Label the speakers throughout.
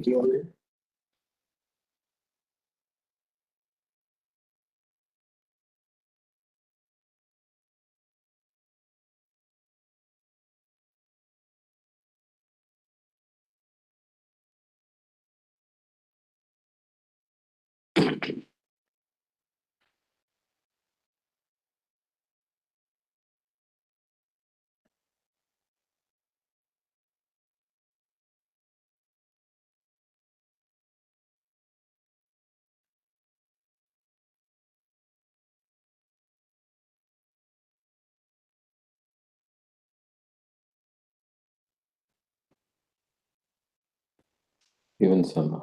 Speaker 1: Q&A.
Speaker 2: Even some.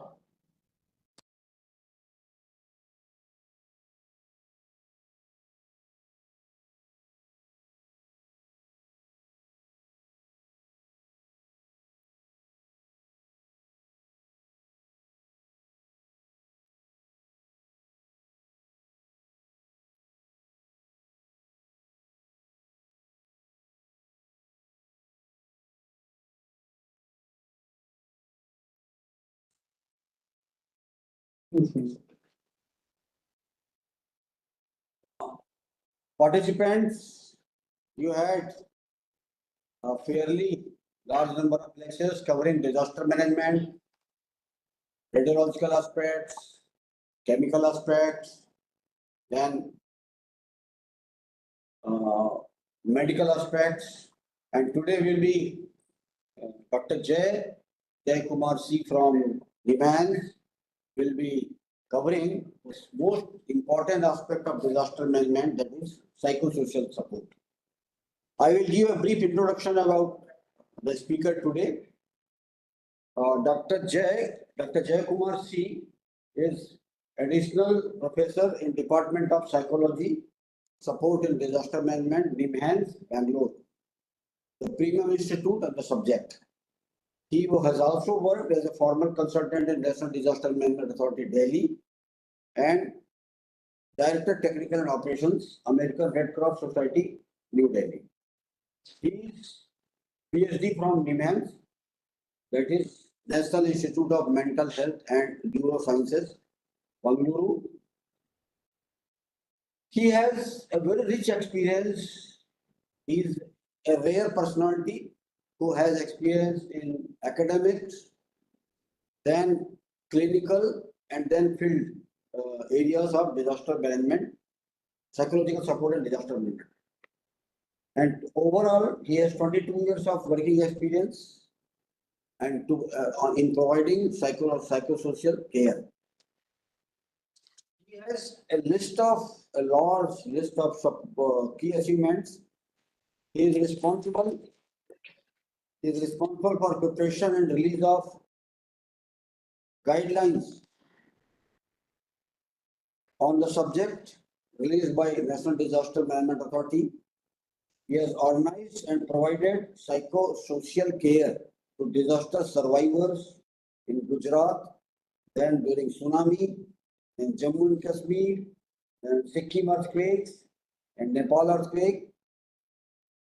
Speaker 1: Participants, you had a fairly large number of lectures covering disaster management, radiological aspects, chemical aspects, then medical aspects, and today will be Dr. Jay Kumar C from Demand will be covering the most important aspect of disaster management, that is psychosocial support. I will give a brief introduction about the speaker today. Dr. Jay Kumar C is additional professor in Department of Psychology, Support in Disaster Management, NIMHANS, Bangalore, the premium institute of the subject. He has also worked as a former consultant in National Disaster Management Authority, Delhi, and Director Technical and Operations, American Red Cross Society, New Delhi. He is PhD from NIMHANS, that is National Institute of Mental Health and Neurosciences, Bangalore. He has a very rich experience. He is a rare personality who has experience in academics, then clinical, and then field areas of disaster management, psychological support and disaster management. And overall, he has 22 years of working experience and in providing psychosocial care. He has a large list of key achievements. He is responsible for preparation and release of guidelines on the subject released by National Disaster Management Authority. He has organized and provided psychosocial care to disaster survivors in Gujarat, then during tsunami, in Jammu and Kashmir, and Sikkim earthquakes, and Nepal earthquake.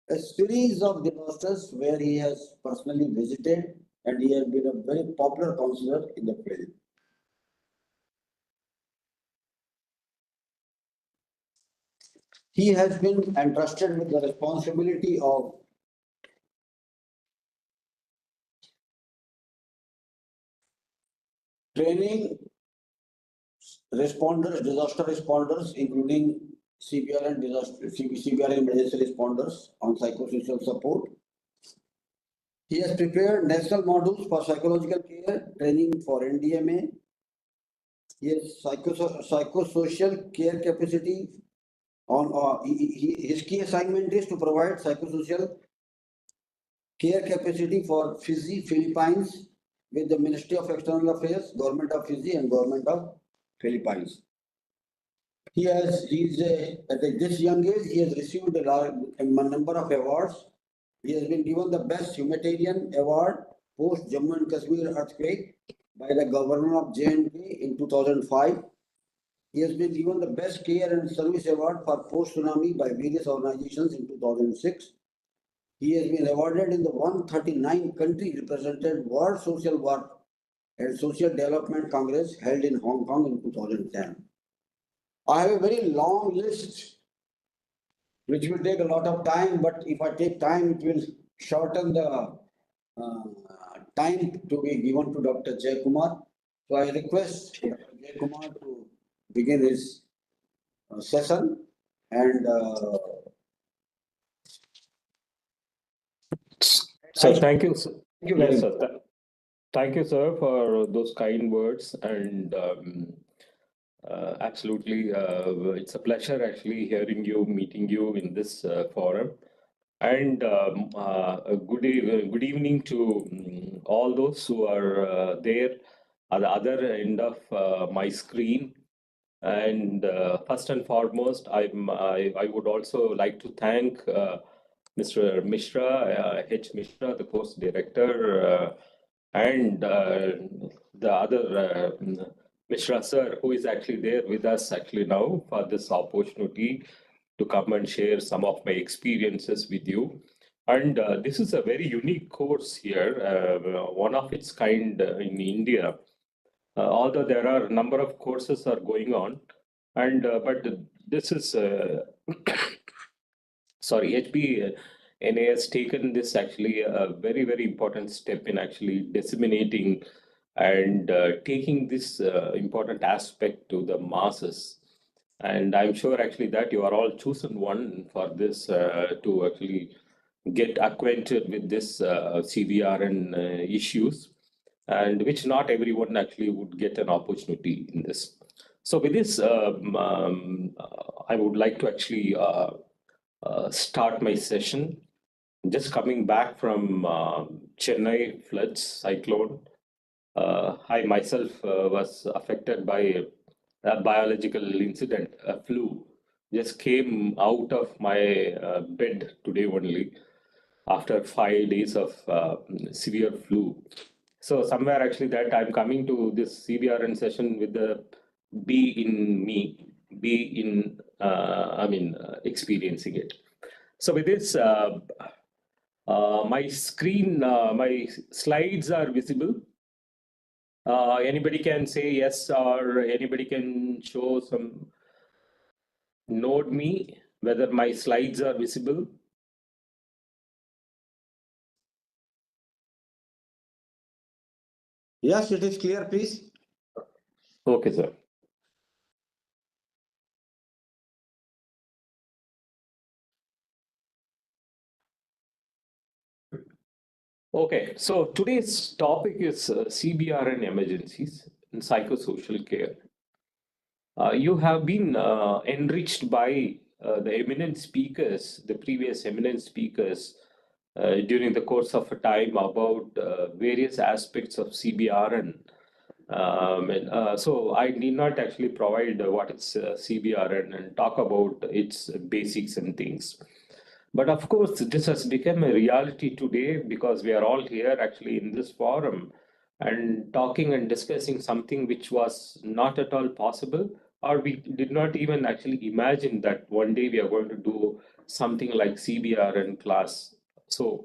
Speaker 1: A series of disasters where he has personally visited, and he has been a very popular counselor in the field. He has been entrusted with the responsibility of training responders, disaster responders, including CPR and CPR and emergency responders on psychosocial support. He has prepared national modules for psychological care training for NDMA. He has psychosocial care capacity on his key assignment is to provide psychosocial care capacity for Fiji, Philippines with the Ministry of External Affairs, Government of Fiji and Government of Philippines. At this young age, he has received a number of awards. He has been given the Best Humanitarian Award post Jammu and Kashmir earthquake by the Governor of J&K in 2005. He has been given the Best Care and Service Award for post tsunami by various organizations in 2006. He has been awarded in the 139 countries represented World Social Work and Social Development Congress held in Hong Kong in 2010. I have a very long list which will take a lot of time, but if I take time, it will shorten the time to be given to Dr. Jay Kumar. So I request Dr. Jay Kumar to begin his session and
Speaker 2: So thank you.
Speaker 1: thank you very
Speaker 2: Yes,
Speaker 1: much.
Speaker 2: sir. Thank you, sir, for those kind words. And absolutely, it's a pleasure actually hearing you, meeting you in this forum. And a good evening to all those who are there at the other end of my screen. And first and foremost, I would also like to thank Mr. Mishra, H. Mishra, the course director, and the other Mishra sir, who is actually there with us actually now for this opportunity to come and share some of my experiences with you. And this is a very unique course here, one of its kind in India. Although there are a number of courses are going on, and but this is sorry, HBNA has taken this actually a very important step in actually disseminating and taking this important aspect to the masses. And I'm sure actually that you are all chosen one for this to actually get acquainted with this CBRN issues, and which not everyone actually would get an opportunity in this. So with this, I would like to actually start my session. Just coming back from Chennai floods, cyclone. I myself was affected by a biological incident, a flu. Just came out of my bed today only after 5 days of severe flu. So somewhere actually that I'm coming to this CBRN session with the be in me, be in, experiencing it. So with this, my screen, my slides are visible. Anybody can say yes, or anybody can show some, node me whether my slides are visible.
Speaker 1: Yes, it is clear, please.
Speaker 2: Okay, sir. Okay, so today's topic is CBRN emergencies in psychosocial care. You have been enriched by the eminent speakers, the previous eminent speakers, during the course of a time about various aspects of CBRN. So I need not actually provide what is CBRN and talk about its basics and things. But of course, this has become a reality today because we are all here actually in this forum and talking and discussing something which was not at all possible, or we did not even actually imagine that one day we are going to do something like CBRN class. So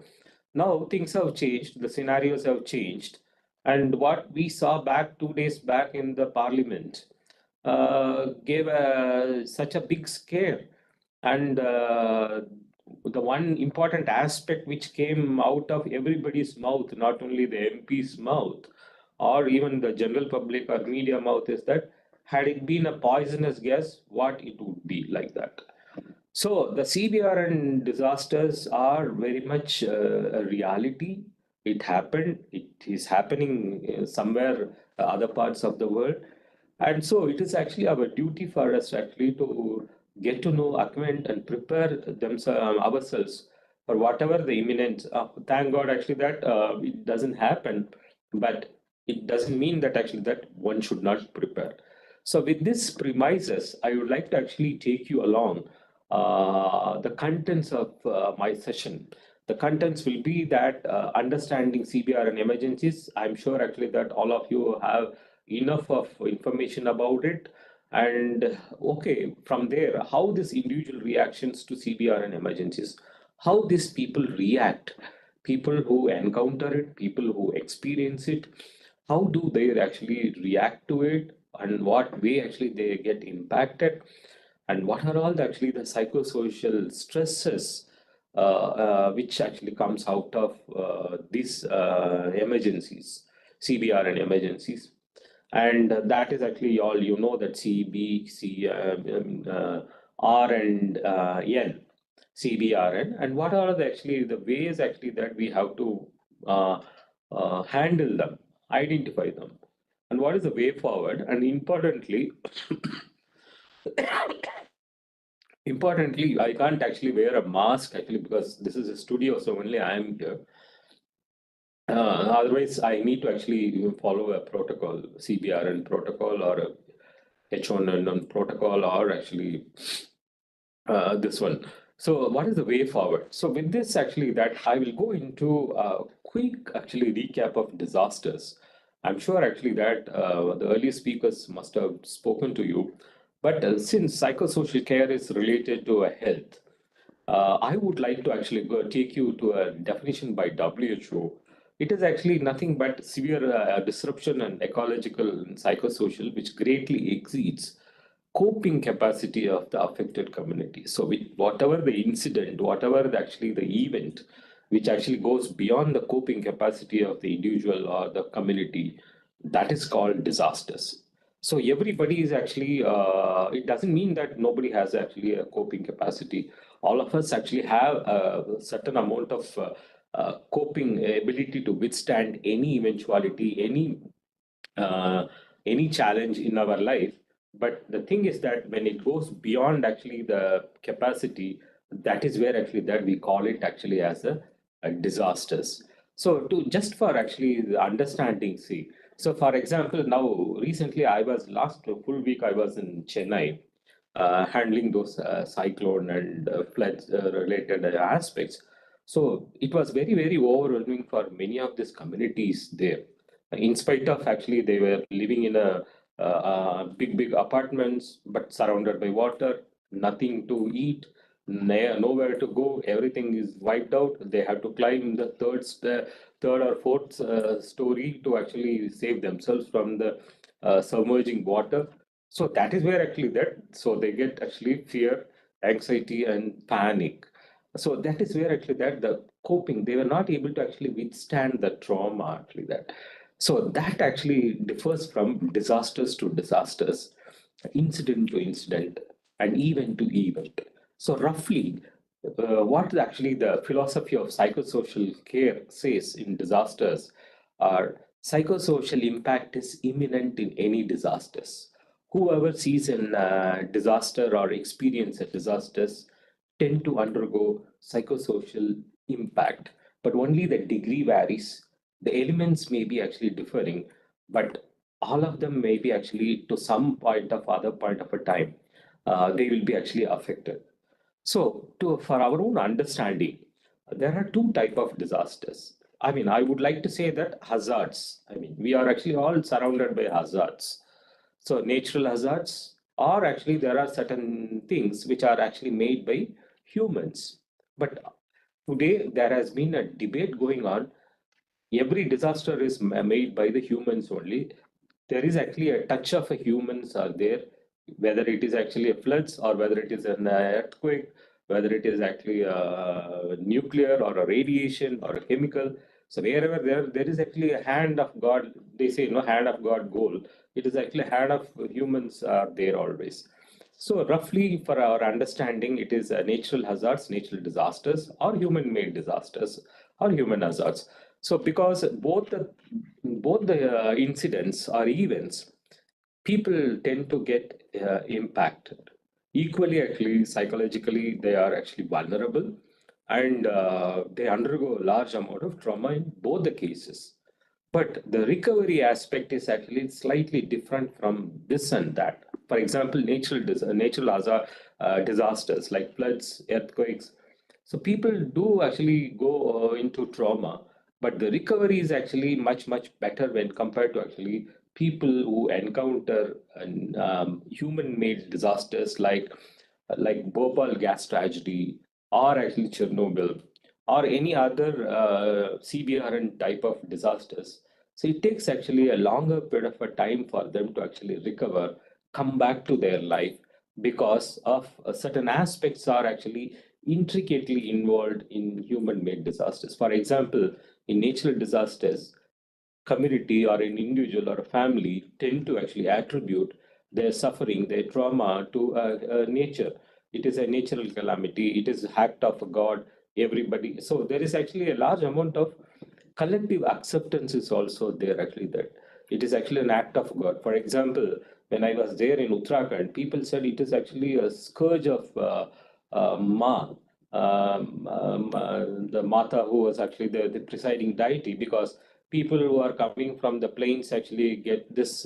Speaker 2: now things have changed, the scenarios have changed, and what we saw back 2 days back in the parliament gave such a big scare. And the one important aspect which came out of everybody's mouth, not only the MP's mouth or even the general public or media mouth, is that had it been a poisonous gas, what it would be like that. So the CBRN disasters are very much a reality. It happened. It is happening somewhere other parts of the world, and so it is actually our duty for us actually to get to know, acquaint, and prepare ourselves for whatever the imminent. Thank God actually that it doesn't happen, but it doesn't mean that actually that one should not prepare. So with this premises, I would like to actually take you along the contents of my session. The contents will be that understanding CBR and emergencies. I'm sure actually that all of you have enough of information about it. And okay, from there, how this individual reactions to CBR and emergencies, how these people react, people who encounter it, people who experience it, how do they actually react to it, and what way actually they get impacted, and what are all actually the psychosocial stresses which actually comes out of these emergencies, CBR and emergencies. And that is actually all you know, that R and N, CBRN, and what are actually the ways actually that we have to uh, handle them, identify them, and what is the way forward. And importantly, I can't actually wear a mask actually because this is a studio, so only I am here. Otherwise, I need to actually follow a protocol, CBRN protocol or a H1N1 protocol, or actually this one. So what is the way forward? So with this, actually, that I will go into a quick actually recap of disasters. I'm sure actually that the earlier speakers must have spoken to you, but since psychosocial care is related to a health, I would like to actually take you to a definition by WHO. It is actually nothing but severe disruption and ecological and psychosocial, which greatly exceeds coping capacity of the affected community. So, whatever the incident, whatever actually the event, which actually goes beyond the coping capacity of the individual or the community, that is called disasters. So everybody is actually, it doesn't mean that nobody has actually a coping capacity. All of us actually have a certain amount of coping ability to withstand any eventuality, uh, any challenge in our life. But the thing is that when it goes beyond actually the capacity, that is where actually that we call it actually as a disasters. So to just for actually the understanding, see, so for example, now recently I was last full week I was in Chennai, handling those cyclone and floods related aspects. So it was very, very overwhelming for many of these communities there. In spite of actually they were living in a big, big apartments, but surrounded by water, nothing to eat, nowhere to go. Everything is wiped out. They have to climb the third or fourth story to actually save themselves from the submerging water. So that is where actually that, so they get actually fear, anxiety, and panic. So that is where actually that the coping, they were not able to actually withstand the trauma actually that. So that actually differs from disasters to disasters, incident to incident, and event to event. So roughly, what actually the philosophy of psychosocial care says in disasters are psychosocial impact is imminent in any disasters. Whoever sees a disaster or experience a disasters tend to undergo psychosocial impact, but only the degree varies. The elements may be actually differing, but all of them may be actually to some point of other point of a time, they will be actually affected. So, for our own understanding, there are two type of disasters. I mean, I would like to say that hazards. I mean, we are actually all surrounded by hazards. So, natural hazards, or actually there are certain things which are actually made by humans. But today there has been a debate going on. Every disaster is made by the humans only. There is actually a touch of a humans are there, whether it is actually a floods or whether it is an earthquake, whether it is actually a nuclear or a radiation or a chemical. So wherever there is actually a hand of God. They say no hand of God goal. It is actually a hand of humans are there always. So roughly for our understanding, it is natural hazards, natural disasters, or human-made disasters, or human hazards. So because both the incidents or events, people tend to get impacted. Equally, actually, psychologically, they are actually vulnerable, and they undergo a large amount of trauma in both the cases. But the recovery aspect is actually slightly different from this and that. For example, natural hazard, disasters like floods, earthquakes. So people do actually go into trauma, but the recovery is actually much, much better when compared to actually people who encounter human-made disasters like Bhopal gas tragedy or actually Chernobyl or any other CBRN type of disasters. So it takes actually a longer period of a time for them to actually recover, come back to their life because of certain aspects are actually intricately involved in human-made disasters. For example, in natural disasters, community or an individual or a family tend to actually attribute their suffering, their trauma to nature. It is a natural calamity. It is act of a God. Everybody. So there is actually a large amount of collective acceptance is also there. Actually, that it is actually an act of God. For example, when I was there in Uttarakhand, people said it is actually a scourge of Ma, the Mata who was actually the presiding deity, because people who are coming from the plains actually get this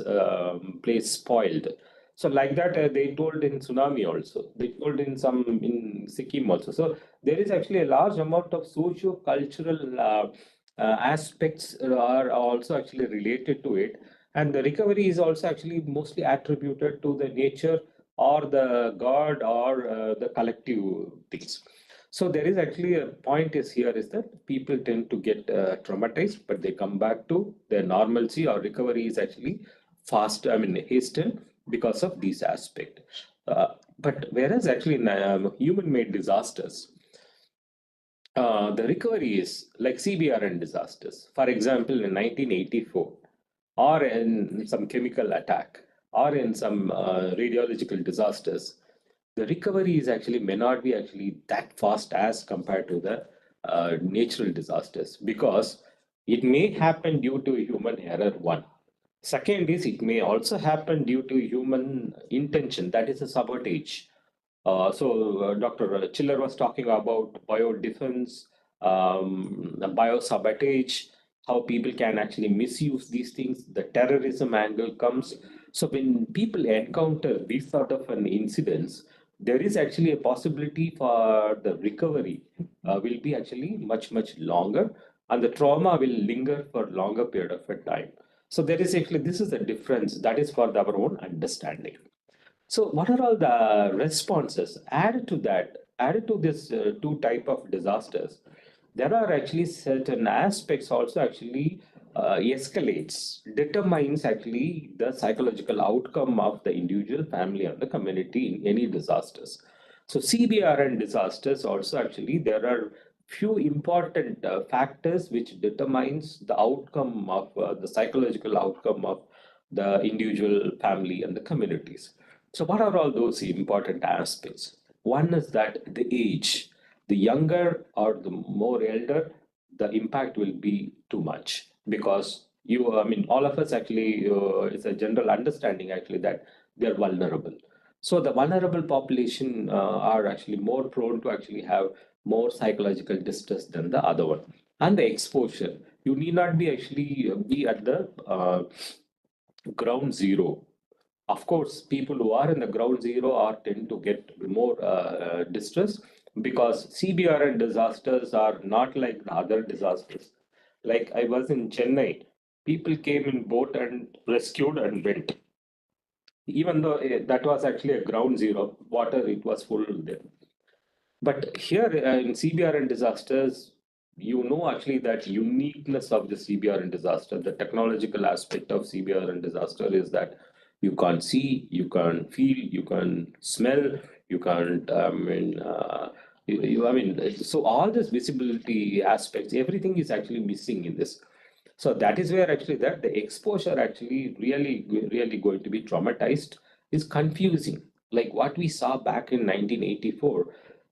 Speaker 2: place spoiled. So like that, they told in tsunami also. They told in some in Sikkim also. So there is actually a large amount of socio-cultural aspects are also actually related to it, and the recovery is also actually mostly attributed to the nature or the God or the collective things. So there is actually a point is here is that people tend to get traumatized, but they come back to their normalcy or recovery is actually fast, I mean, hastened because of these aspects. But whereas actually in human-made disasters, the recovery is like CBRN disasters. For example, in 1984, or in some chemical attack, or in some radiological disasters, the recovery is actually may not be actually that fast as compared to the natural disasters, because it may happen due to human error, one. Second is it may also happen due to human intention, that is a sabotage. Dr. Chiller was talking about biodefense, biosabotage, how people can actually misuse these things. The terrorism angle comes. So when people encounter these sort of an incidents, there is actually a possibility for the recovery will be actually much, much longer, and the trauma will linger for longer period of a time. So there is actually, this is the difference that is for our own understanding. So what are all the responses added to that, added to this two type of disasters? There are actually certain aspects also actually escalates, determines actually the psychological outcome of the individual, family, and the community in any disasters. So CBRN disasters also actually there are few important factors which determines the outcome of the psychological outcome of the individual, family, and the communities. So what are all those important aspects? One is that the age, the younger or the more elder, the impact will be too much, because you, I mean, all of us actually, it's a general understanding actually that they're vulnerable. So the vulnerable population are actually more prone to actually have more psychological distress than the other one. And the exposure, you need not be actually be at the ground zero. Of course, people who are in the ground zero are tend to get more distress, because CBRN disasters are not like the other disasters. Like I was in Chennai, people came in boat and rescued and went. Even though that was actually a ground zero, water it was full there. But here in CBRN disasters, you know actually that uniqueness of the CBRN disaster, the technological aspect of CBRN disaster is that you can't see, you can't feel, you can't smell, you can't, I mean, so all this visibility aspects, everything is actually missing in this. So that is where actually that the exposure actually really going to be traumatized is confusing. Like what we saw back in 1984,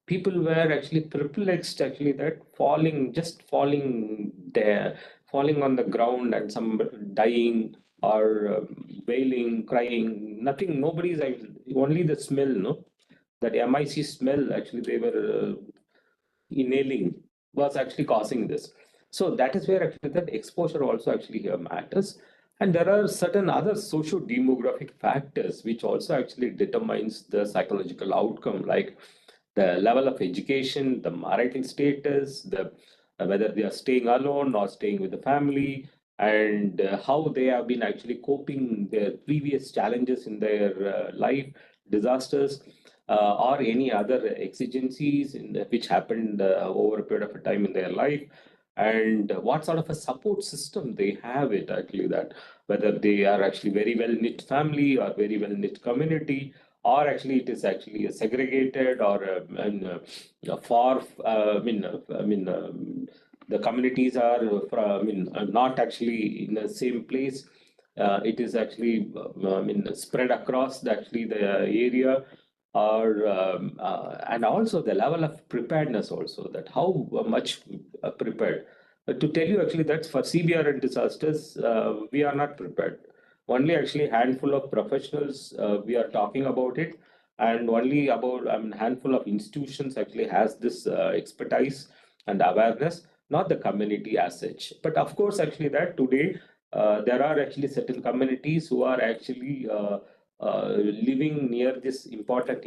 Speaker 2: people were actually perplexed actually that falling, just falling there, falling on the ground and some dying or wailing, crying, nothing, nobody's only the smell, no? That MIC smell actually they were inhaling was actually causing this. So that is where actually that exposure also actually here matters. And there are certain other socio-demographic factors which also actually determines the psychological outcome, like the level of education, the marital status, the whether they are staying alone or staying with the family, and how they have been actually coping their previous challenges in their life, disasters, or any other exigencies which happened over a period of time in their life. and what sort of a support system they have it actually, that whether they are actually very well knit family or very well knit community, or actually it is actually a segregated or far the communities are not actually in the same place. It is actually spread across actually the area, or and also the level of preparedness also, that how much prepared. To tell you actually that for CBR and disasters, we are not prepared. Only actually handful of professionals we are talking about it, and only about handful of institutions actually has this expertise and awareness, not the community as such. But of course, actually that today there are actually certain communities who are actually living near this important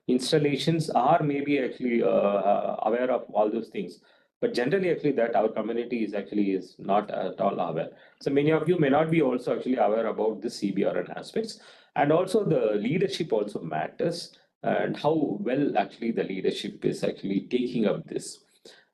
Speaker 2: installations, are maybe actually aware of all those things. But generally, actually, that our community is not at all aware. So many of you may not be also actually aware about the CBRN aspects, and also the leadership also matters, and how well actually the leadership is actually taking up this,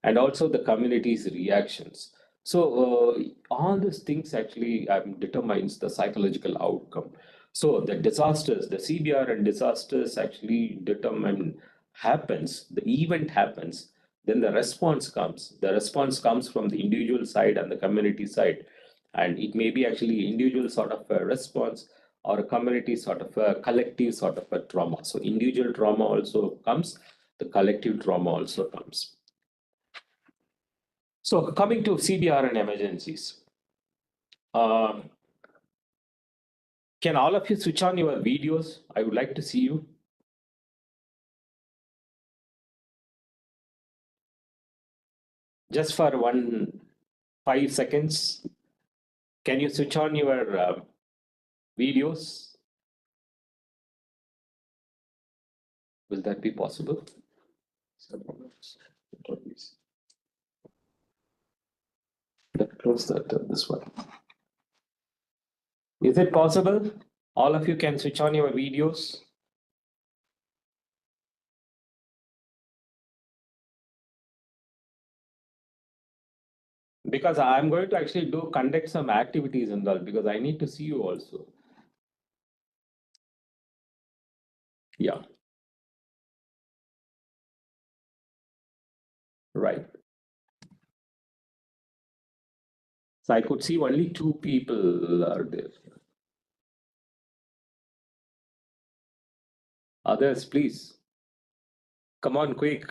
Speaker 2: and also the community's reactions. So all these things actually determines the psychological outcome. So the disasters, the CBR and disasters actually determine happens, the event happens, then the response comes. The response comes from the individual side and the community side. And it may be actually individual sort of a response, or a community sort of a collective sort of a trauma. So individual trauma also comes, the collective trauma also comes. So coming to CBR and emergencies, uh, can all of you switch on your videos? I would like to see you. Just for 5 seconds, can you switch on your videos? Will that be possible? Close that this one. Is it possible? All of you can switch on your videos. Because I'm going to actually conduct some activities and all, because I need to see you also. Yeah. Right. So I could see only 2 people are there. Others, please. Come on, quick.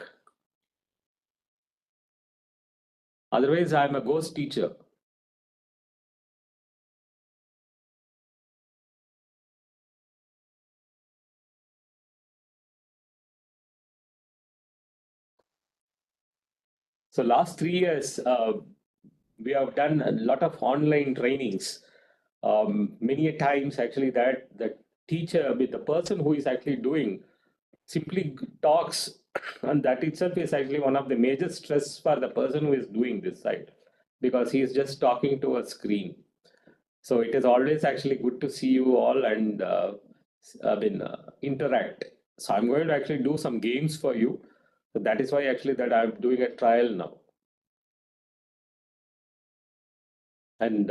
Speaker 2: Otherwise, I'm a ghost teacher. So last 3 years, we have done a lot of online trainings. Many a times, actually, that the teacher, with the person who is actually doing, simply talks, and that itself is actually one of the major stress for the person who is doing this side, because he is just talking to a screen. So it is always actually good to see you all and interact. So I'm going to actually do some games for you. So that is why actually that I'm doing a trial now. And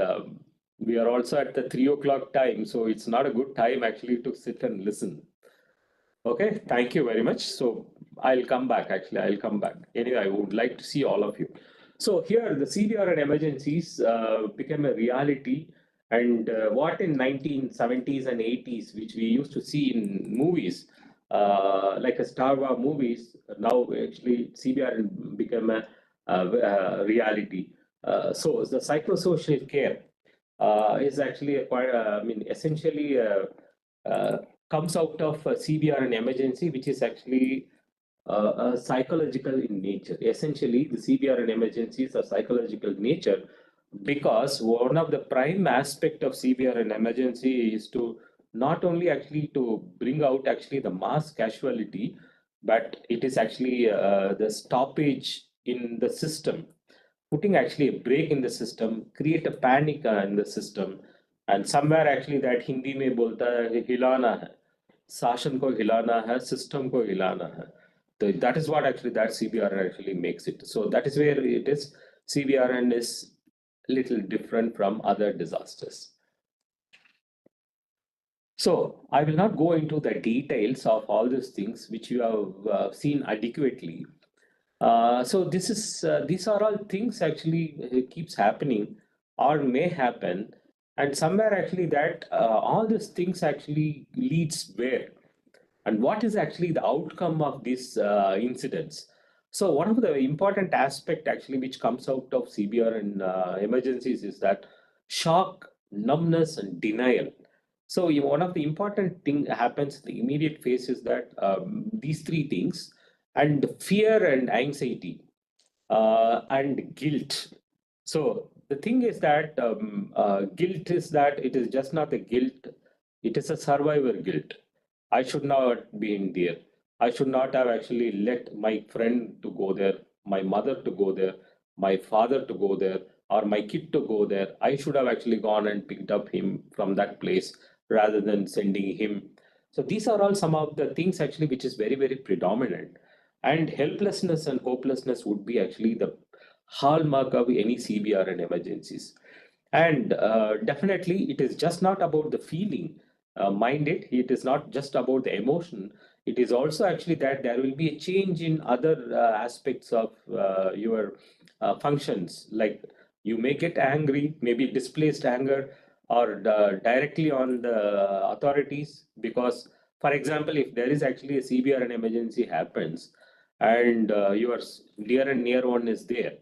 Speaker 2: we are also at the 3 o'clock time, so it's not a good time actually to sit and listen. Okay, thank you very much. So I'll come back, actually, I'll come back. Anyway, I would like to see all of you. So here, the CBR and emergencies became a reality. And what in 1970s and 80s, which we used to see in movies, like a Star Wars movies, now actually CBR became a reality. So the psychosocial care is actually essentially comes out of CBR and emergency, which is actually psychological in nature. Essentially, the CBR and emergencies are psychological in nature, because one of the prime aspect of CBR and emergency is to not only actually to bring out actually the mass casualty, but it is actually the stoppage in the system, putting actually a break in the system, create a panic in the system, and somewhere actually that Hindi में बोलता है हिलाना है, शासन को हिलाना है, system को हिलाना है. That is what actually that CBRN actually makes it. So that is where it is. CBRN is little different from other disasters. So I will not go into the details of all these things which you have seen adequately. So these are all things actually keeps happening or may happen, and somewhere actually that all these things actually leads where, and what is actually the outcome of these incidents. So one of the important aspect actually which comes out of CBR and emergencies is that shock, numbness, and denial. So one of the important thing happens in the immediate phase is that these three things, and fear and anxiety and guilt. So the thing is that guilt is that it is just not a guilt, it is a survivor guilt. I should not be in there. I should not have actually let my friend to go there, my mother to go there, my father to go there, or my kid to go there. I should have actually gone and picked up him from that place rather than sending him. So these are all some of the things actually which is very, very predominant. And helplessness and hopelessness would be actually the hallmark of any CBR and emergencies. And definitely, it is just not about the feeling. Mind it is not just about the emotion. It is also actually that there will be a change in other aspects of your functions. Like you may get angry, maybe displaced anger, or directly on the authorities. Because, for example, if there is actually a CBR and emergency happens, and your dear and near one is there,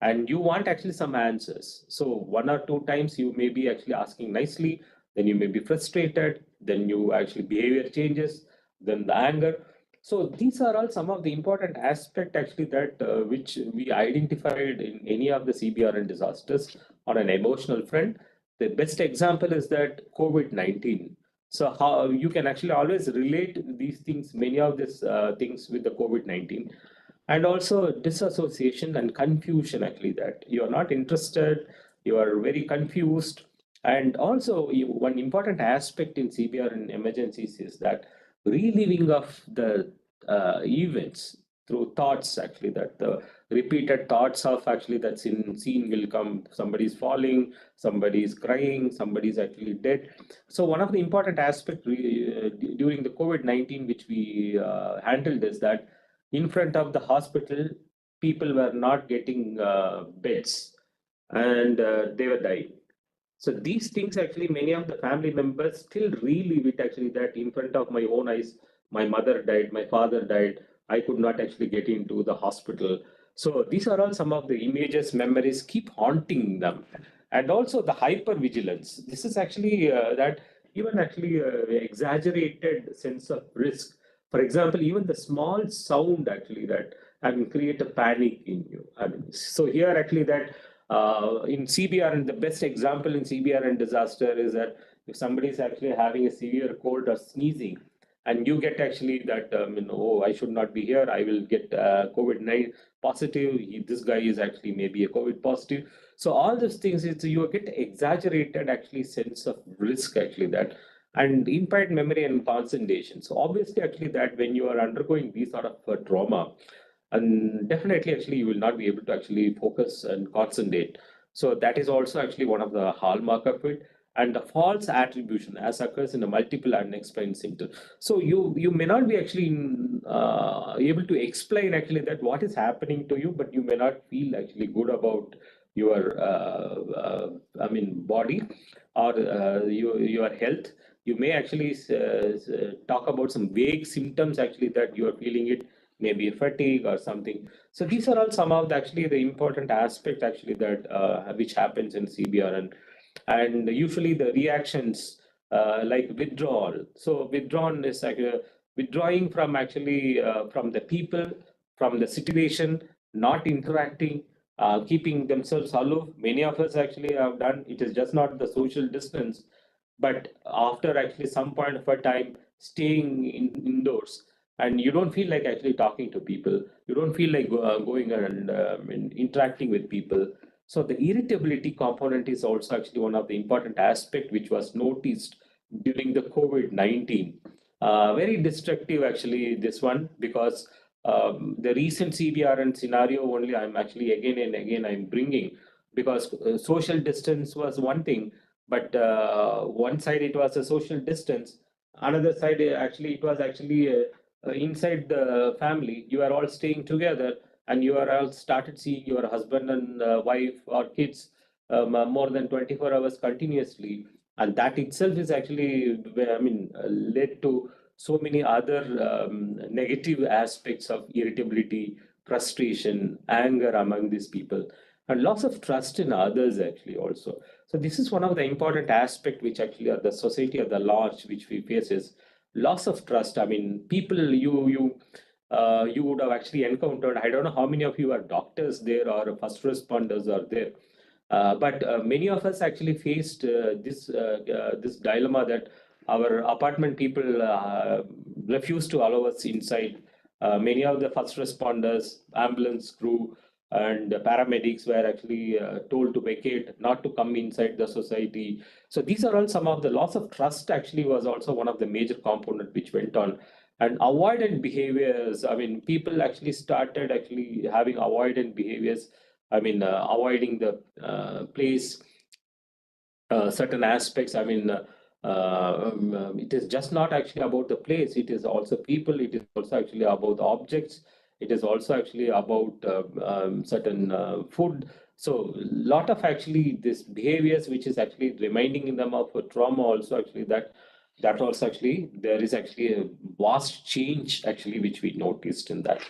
Speaker 2: and you want actually some answers. So one or two times you may be actually asking nicely, then you may be frustrated, then you actually behavior changes, then the anger. So these are all some of the important aspect actually that which we identified in any of the CBR and disasters on an emotional front. The best example is that COVID-19. So how you can actually always relate these things, many of these things with the COVID-19, and also disassociation and confusion actually, that you are not interested, you are very confused. And also one important aspect in CBR and emergencies is that reliving of the events through thoughts actually, that the repeated thoughts of actually that scene will come, somebody's falling, somebody's crying, somebody's actually dead. So one of the important aspect during the COVID-19 which we handled is that in front of the hospital, people were not getting beds, and they were dying. So these things actually, many of the family members still relive it actually, that in front of my own eyes, my mother died, my father died, I could not actually get into the hospital. So these are all some of the images, memories keep haunting them. And also the hyper vigilance. This is actually that even actually exaggerated sense of risk. For example, even the small sound actually that can create a panic in you. I mean, so here actually that in CBR, and the best example in CBR and disaster is that if somebody is actually having a severe cold or sneezing, and you get actually that, oh, I should not be here, I will get COVID-19 positive, this guy is actually maybe a COVID positive. So all these things, you get exaggerated actually sense of risk actually, that and impaired memory and concentration. So obviously actually that when you are undergoing these sort of trauma, and definitely actually you will not be able to actually focus and concentrate. So that is also actually one of the hallmark of it. And the false attribution as occurs in a multiple unexplained symptom. So you may not be actually able to explain actually that what is happening to you, but you may not feel actually good about your body or your health. You may actually talk about some vague symptoms actually, that you are feeling it, maybe fatigue or something. So these are all some of actually the important aspect actually that which happens in CBR, and usually the reactions like withdrawal. So withdrawn is like withdrawing from actually from the people, from the situation, not interacting, keeping themselves aloof. Many of us actually have done it, is just not the social distance, but after actually some point of a time staying indoors, and you don't feel like actually talking to people, you don't feel like going and interacting with people. So the irritability component is also actually one of the important aspect which was noticed during the COVID-19. Very destructive actually, this one, because the recent CBRN scenario only I'm actually again and again I'm bringing, because social distance was one thing, but one side it was a social distance, another side actually it was actually inside the family. You are all staying together, and you are all started seeing your husband and wife or kids more than 24 hours continuously, and that itself is actually, I mean, led to so many other negative aspects of irritability, frustration, anger among these people, and loss of trust in others actually also. So this is one of the important aspect which actually are the society at the large which we face is loss of trust. I mean, people you would have actually encountered. I don't know how many of you are doctors there or first responders are there. But many of us actually faced this dilemma that our apartment people refused to allow us inside. Many of the first responders, ambulance crew, and paramedics were actually told to vacate, not to come inside the society. So these are all some of the loss of trust. Actually, was also one of the major component which went on, and avoidant behaviors. I mean, people actually started actually having avoidant behaviors. I mean, avoiding the place, certain aspects. I mean, it is just not actually about the place. It is also people. It is also actually about the objects. It is also actually about certain food. So, lot of actually this behaviors which is actually reminding them of a trauma. Also, actually that also actually there is actually a vast change actually which we noticed in that.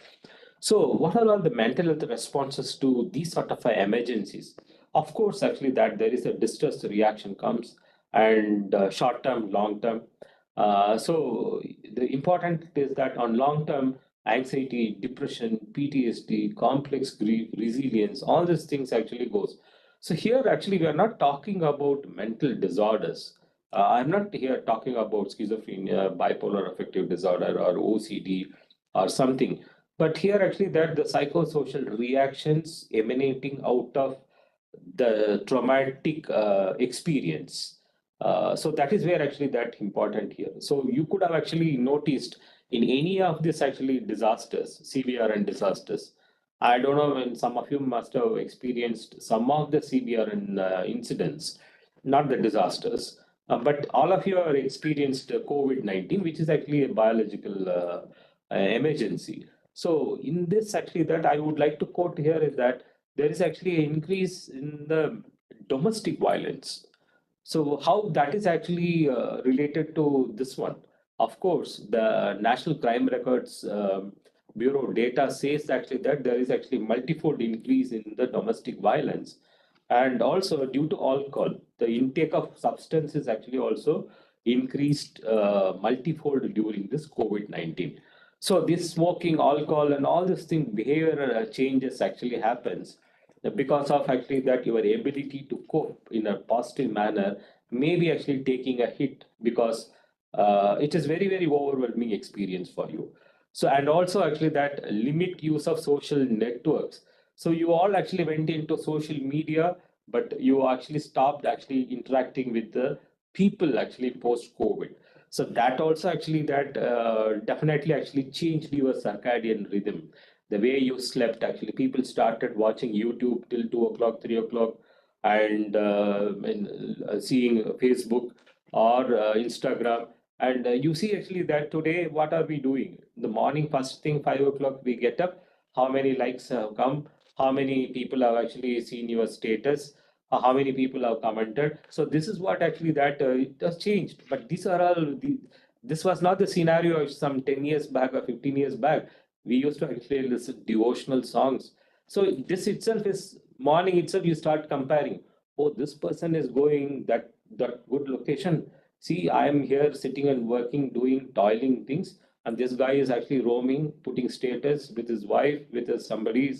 Speaker 2: So, what are all the mental health responses to these sort of emergencies? Of course, actually, that there is a distress reaction comes, and short term, long term. So, the important is that on long term, anxiety, depression, PTSD, complex grief, resilience, all these things actually goes. So here, actually, we are not talking about mental disorders. I'm not here talking about schizophrenia, bipolar affective disorder, or OCD, or something. But here, actually, that the psychosocial reactions emanating out of the traumatic experience. So that is where actually that important here. So you could have actually noticed in any of these actually disasters, CBR and disasters. I don't know when some of you must have experienced some of the CBR and incidents, not the disasters, but all of you have experienced COVID-19, which is actually a biological emergency. So in this actually that I would like to quote here is that there is actually an increase in the domestic violence. So how that is actually related to this one? Of course, the National Crime Records Bureau data says actually that there is actually multifold increase in the domestic violence, and also due to alcohol, the intake of substance is actually also increased multifold during this COVID-19. So this smoking, alcohol, and all this thing, behavior changes actually happens because of actually that your ability to cope in a positive manner may be actually taking a hit, because it is very very overwhelming experience for you. So and also actually that limit use of social networks. So you all actually went into social media, but you actually stopped actually interacting with the people actually post COVID. So that also actually that definitely actually changed your circadian rhythm, the way you slept. Actually, people started watching YouTube till 2 o'clock, 3 o'clock, and seeing Facebook or Instagram. And you see actually that today, what are we doing? In the morning, first thing, 5 o'clock, we get up. How many likes have come? How many people have actually seen your status? How many people have commented? So this is what actually that it has changed. But these are all this was not the scenario of some 10 years back or 15 years back. We used to actually listen devotional songs. So this itself is morning itself you start comparing. Oh, this person is going that good location. See, I am here sitting and working, doing toiling things, and this guy is actually roaming, putting status with his wife, with his somebody.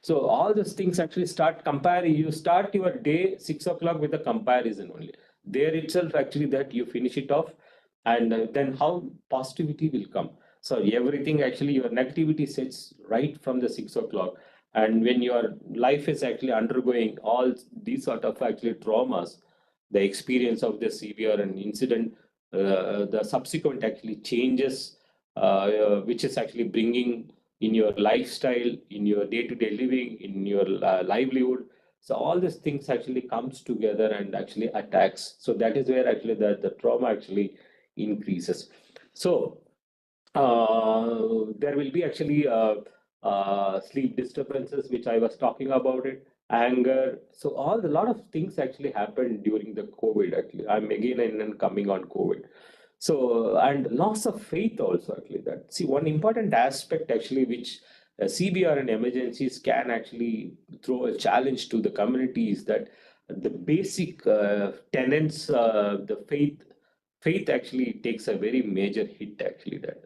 Speaker 2: So all these things actually start comparing. You start your day 6 o'clock with a comparison only. There itself actually that you finish it off, and then how positivity will come. So everything actually your negativity sets right from the 6 o'clock. And when your life is actually undergoing all these sort of actually traumas, the experience of the severe and incident, the subsequent actually changes which is actually bringing in your lifestyle, in your day-to-day living, in your livelihood. So all these things actually comes together and actually attacks. So that is where actually the trauma actually increases. So there will be actually sleep disturbances, which I was talking about it, anger. So a lot of things actually happened during the COVID. Actually, I'm again and coming on COVID. So and loss of faith also actually that. See, one important aspect actually which CBR and emergencies can actually throw a challenge to the community is that the basic tenets, the faith actually takes a very major hit actually that.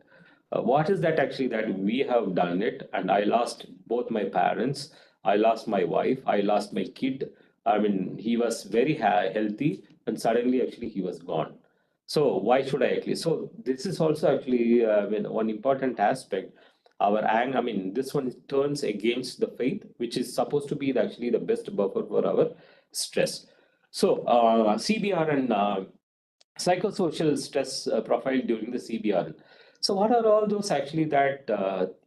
Speaker 2: What is that actually that we have done it, and I lost both my parents, I lost my wife, I lost my kid. I mean, he was very healthy, and suddenly actually he was gone. So why should I actually? So this is also actually I mean, one important aspect. Our anger, I mean, this one turns against the faith, which is supposed to be actually the best buffer for our stress. So CBR and psychosocial stress profile during the CBR. So what are all those actually that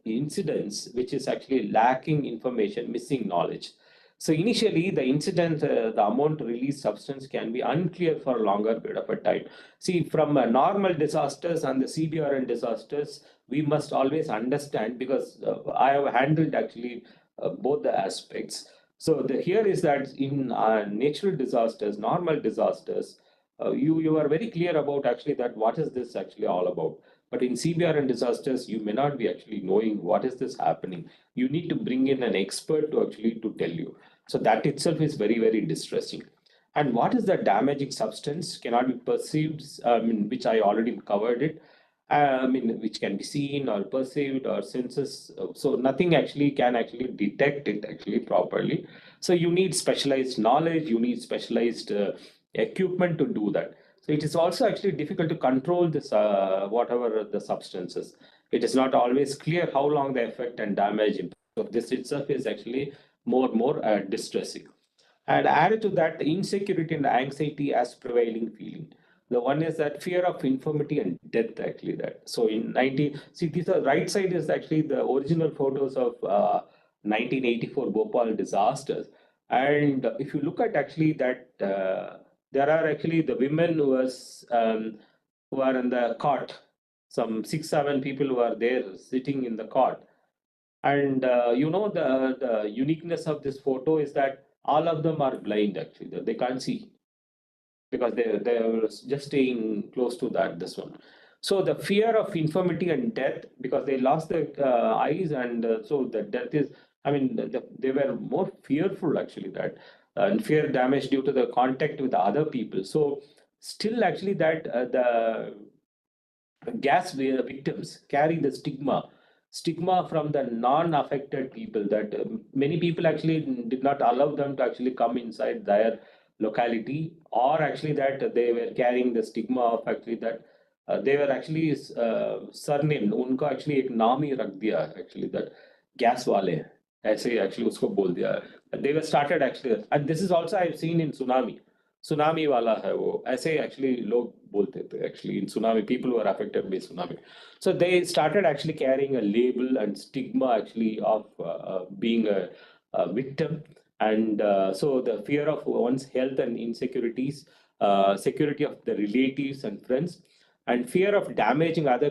Speaker 2: incidents which is actually lacking information, missing knowledge? So initially the incident, the amount released substance can be unclear for a longer period of a time. See, from normal disasters and the CBR and disasters, we must always understand because I have handled actually both the aspects. So the here is that in natural disasters, normal disasters, you are very clear about actually that what is this actually all about. But in CBR and disasters, you may not be actually knowing what is this happening. You need to bring in an expert to actually to tell you. So that itself is very, very distressing. And what is the damaging substance cannot be perceived, I mean, which I already covered it. I mean, which can be seen or perceived or senses. So nothing actually can actually detect it actually properly. So you need specialized knowledge, you need specialized equipment to do that. So it is also actually difficult to control this, whatever the substances. It is not always clear how long the effect and damage of this itself is actually more distressing. And added to that, insecurity and anxiety as prevailing feeling. The one is that fear of infirmity and death, actually. That so in 19, see, these are right side is actually the original photos of 1984 Bhopal disasters. And if you look at actually that, there are actually the women who are in the cot, some 6, 7 people who are there sitting in the cot, and the uniqueness of this photo is that all of them are blind actually. They can't see because they were just staying close to that this one. So the fear of infirmity and death because they lost their eyes, and so the death is. I mean, they were more fearful actually that and fear damage due to the contact with the other people. So still actually that the gas victims carry the stigma from the non-affected people that many people actually did not allow them to actually come inside their locality, or actually that they were carrying the stigma of actually that they were actually surnamed उनको actually एक नाम ही रख दिया actually that gas वाले ऐसे ही actually उसको बोल दिया. They were started actually, and this is also I've seen in tsunami वाला है वो ऐसे actually लोग बोलते थे actually in tsunami people who are affected by tsunami. So they started actually carrying a label and stigma actually of being a victim, and so the fear of one's health and insecurities, security of the relatives and friends, and fear of damaging the other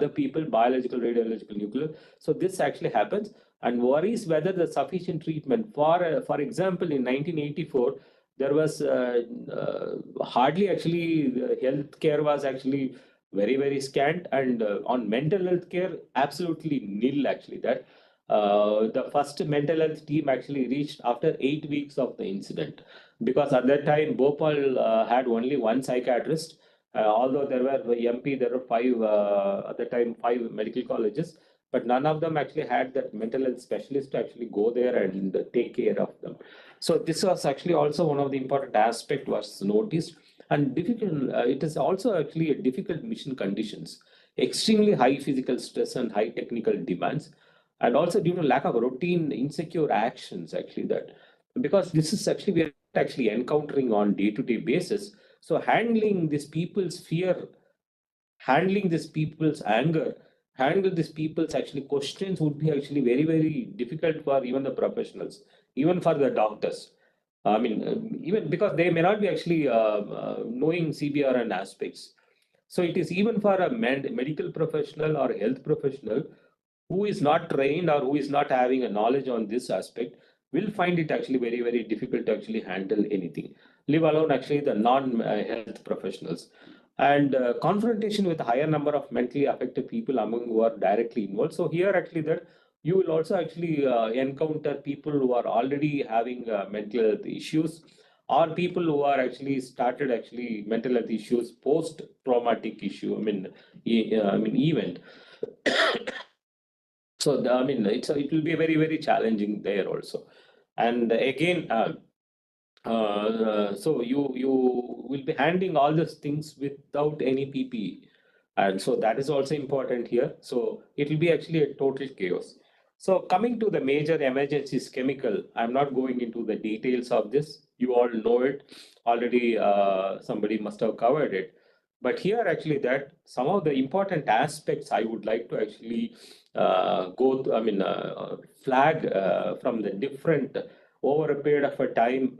Speaker 2: people, biological, radiological, nuclear. So this actually happens and worries whether the sufficient treatment. For example, in 1984, there was hardly actually health care was actually very, very scant, and on mental health care, absolutely nil actually. That the first mental health team actually reached after 8 weeks of the incident, because at that time Bhopal had only one psychiatrist, although there were MP, there were five at the time, five medical colleges, but none of them actually had that mental health specialist to actually go there and take care of them. So this was actually also one of the important aspect was noticed, and difficult. It is also actually a difficult mission conditions, extremely high physical stress and high technical demands, and also due to lack of routine, insecure actions actually that, because this is actually we are actually encountering on day-to-day basis. So handling these people's fear handling these people's anger, handle these people's actually questions would be actually very, very difficult for even the professionals, even for the doctors. I mean, even because they may not be actually knowing CBR and aspects. So it is even for a medical professional or health professional who is not trained or who is not having a knowledge on this aspect will find it actually very, very difficult to actually handle anything, leave alone actually the non-health professionals. And confrontation with a higher number of mentally affected people among who are directly involved. So here actually that you will also actually encounter people who are already having mental health issues, or people who are actually started actually mental health issues post traumatic issue, I mean event. So I mean, it will be very, very challenging there also. And again, so you will be handling all these things without any PPE, and so that is also important here. So it will be actually a total chaos. So coming to the major emergencies chemical, I'm not going into the details of this. You all know it already. Somebody must have covered it. But here actually that some of the important aspects I would like to actually flag from the different over a period of a time,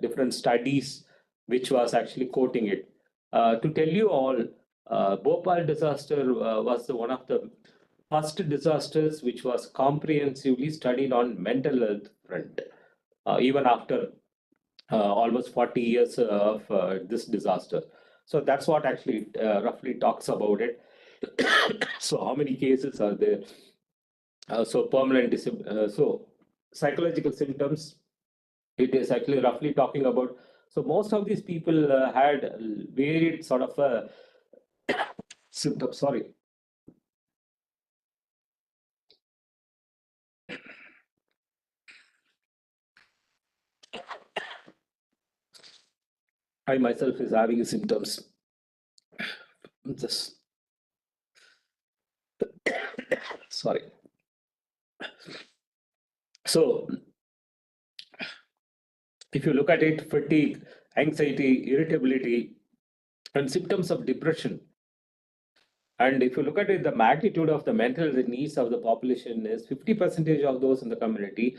Speaker 2: different studies which was actually quoting it. To tell you all, Bhopal disaster was one of the first disasters which was comprehensively studied on mental health front, even after almost 40 years of this disaster. So that's what actually roughly talks about it. So how many cases are there? So psychological symptoms, it is actually roughly talking about. So most of these people had varied sort of symptoms. Sorry. I myself is having symptoms. Just sorry. So if you look at it, fatigue, anxiety, irritability, and symptoms of depression. And if you look at it, the magnitude of the mental needs of the population is 50% of those in the community.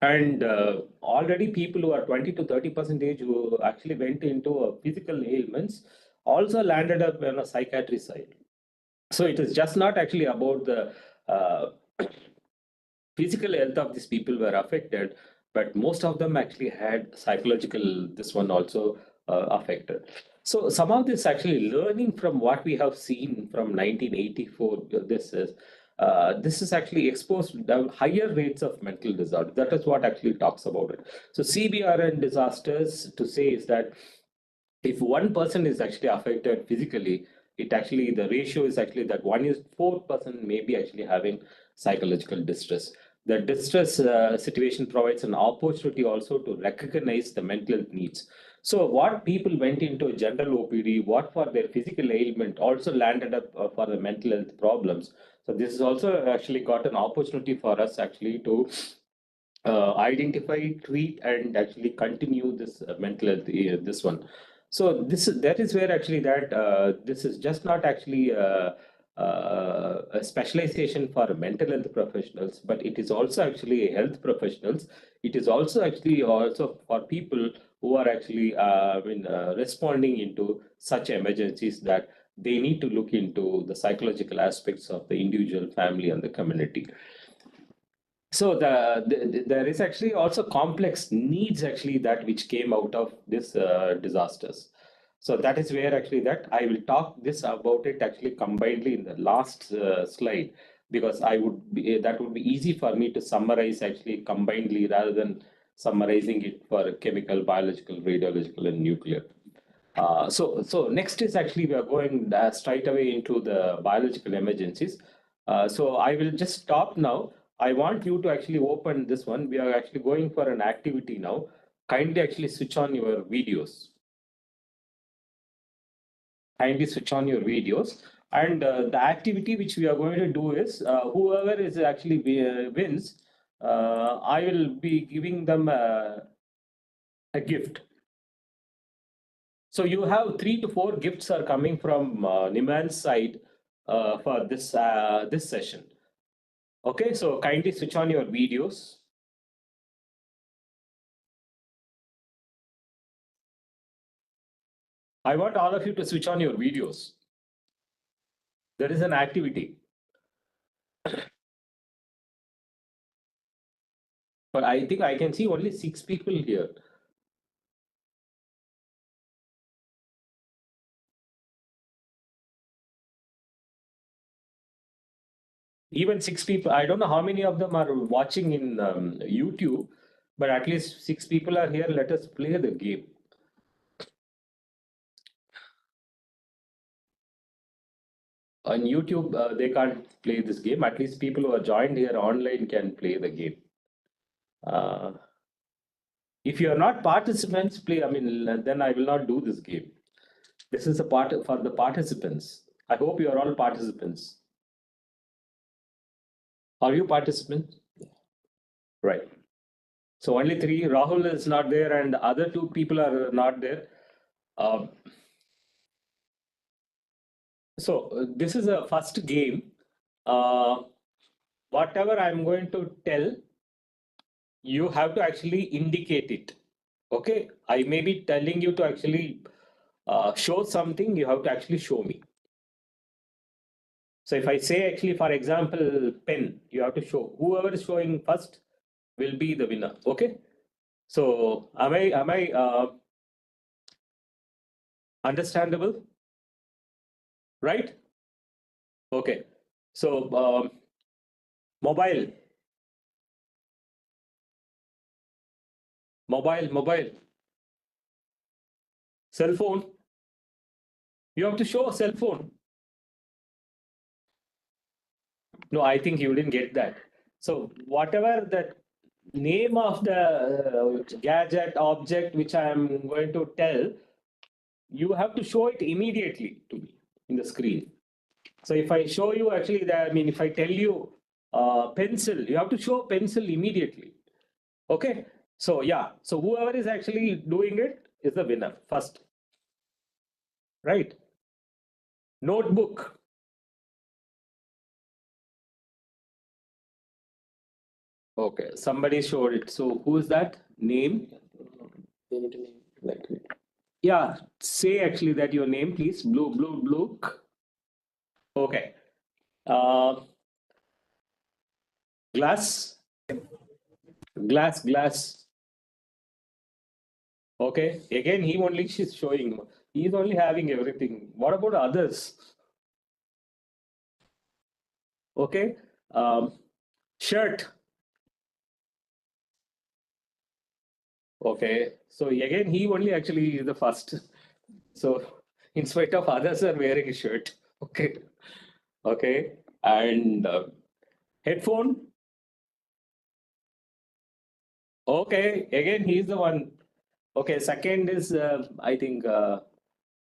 Speaker 2: And already people who are 20 to 30% who actually went into physical ailments also landed up on a psychiatry side. So it is just not actually about the uh, physical health of these people were affected, but most of them actually had psychological, this one also affected. So some of this actually learning from what we have seen from 1984, this is actually exposed to higher rates of mental disorder. That is what actually talks about it. So CBRN disasters to say is that if one person is actually affected physically, it actually the ratio is actually that 1:4 person may be actually having psychological distress. The distress situation provides an opportunity also to recognize the mental needs. So what people went into general OPD, what for their physical ailment also landed up for the mental health problems. So this is also actually got an opportunity for us actually to identify, treat, and actually continue this mental health, this one. So that is where actually that this is just not actually a specialization for mental health professionals, but it is also actually health professionals. It is also actually also for people who are actually responding into such emergencies that they need to look into the psychological aspects of the individual, family, and the community. So there is actually also complex needs actually that which came out of this disasters. So that is where actually that I will talk this about it actually combinedly in the last slide, because I would be, that would be easy for me to summarize actually combinedly rather than summarizing it for chemical, biological, radiological, and nuclear. So next is actually we are going straight away into the biological emergencies. So I will just stop now. I want you to actually open this one. We are actually going for an activity now. Kindly actually switch on your videos. Kindly switch on your videos. And the activity which we are going to do is whoever is actually wins, I will be giving them a gift. So you have 3 to 4 gifts are coming from Niman's side for this session. Okay, so kindly switch on your videos. I want all of you to switch on your videos. There is an activity. But I think I can see only 6 people here. Even 6 people, I don't know how many of them are watching in YouTube, but at least 6 people are here. Let us play the game. On YouTube, they can't play this game. At least people who are joined here online can play the game. If you are not participants, play. I mean, then I will not do this game. This is a part for the participants. I hope you are all participants. Are you participants? Right. So only 3. Rahul is not there, and the other 2 people are not there. This is a first game. Whatever I'm going to tell, you have to actually indicate it. Okay, I may be telling you to actually show something, you have to actually show me. So if I say actually, for example, pen, you have to show. Whoever is showing first will be the winner. Okay. So am I understandable? Right? Okay. So mobile, cell phone. You have to show a cell phone. No, I think you didn't get that. So whatever the name of the gadget object which I am going to tell, you have to show it immediately to me in the screen. So if I show you actually that, I mean, if I tell you pencil, you have to show pencil immediately. Okay. So yeah, so whoever is actually doing it is the winner first. Right. Notebook. Okay, somebody showed it. So who is that? Name? They need to name. Like, yeah, say actually that your name, please. Blue. Okay. Glass. Okay. Again, he only she's showing. He's only having everything. What about others? Okay. Shirt. Okay. So again, he only actually is the first. So in spite of others are wearing a shirt. Okay. Okay. And headphone. Okay. Again, he's the one. Okay. Second is I think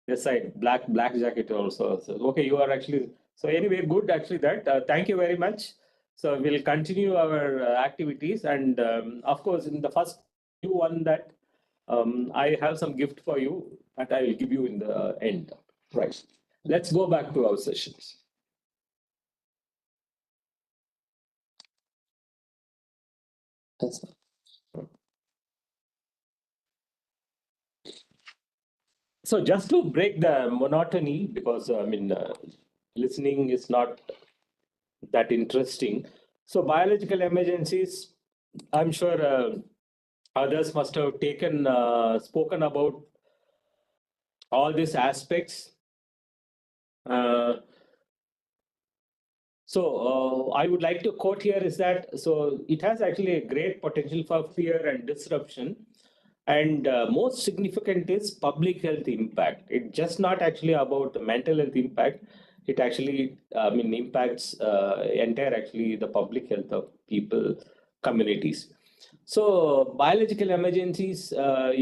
Speaker 2: this side black jacket also. So, okay, you are actually. So anyway, good actually that. Thank you very much. So we'll continue our activities, and of course, in the first one that I have some gift for you that I will give you in the end. Right. Let's go back to our sessions. So just to break the monotony, because I mean, listening is not that interesting. So biological emergencies, I'm sure others must have spoken about all these aspects. So I would like to quote here is that, so it has actually a great potential for fear and disruption. And most significant is public health impact. It's just not actually about the mental health impact. It actually, I mean, impacts entire actually the public health of people, communities. So biological emergencies, I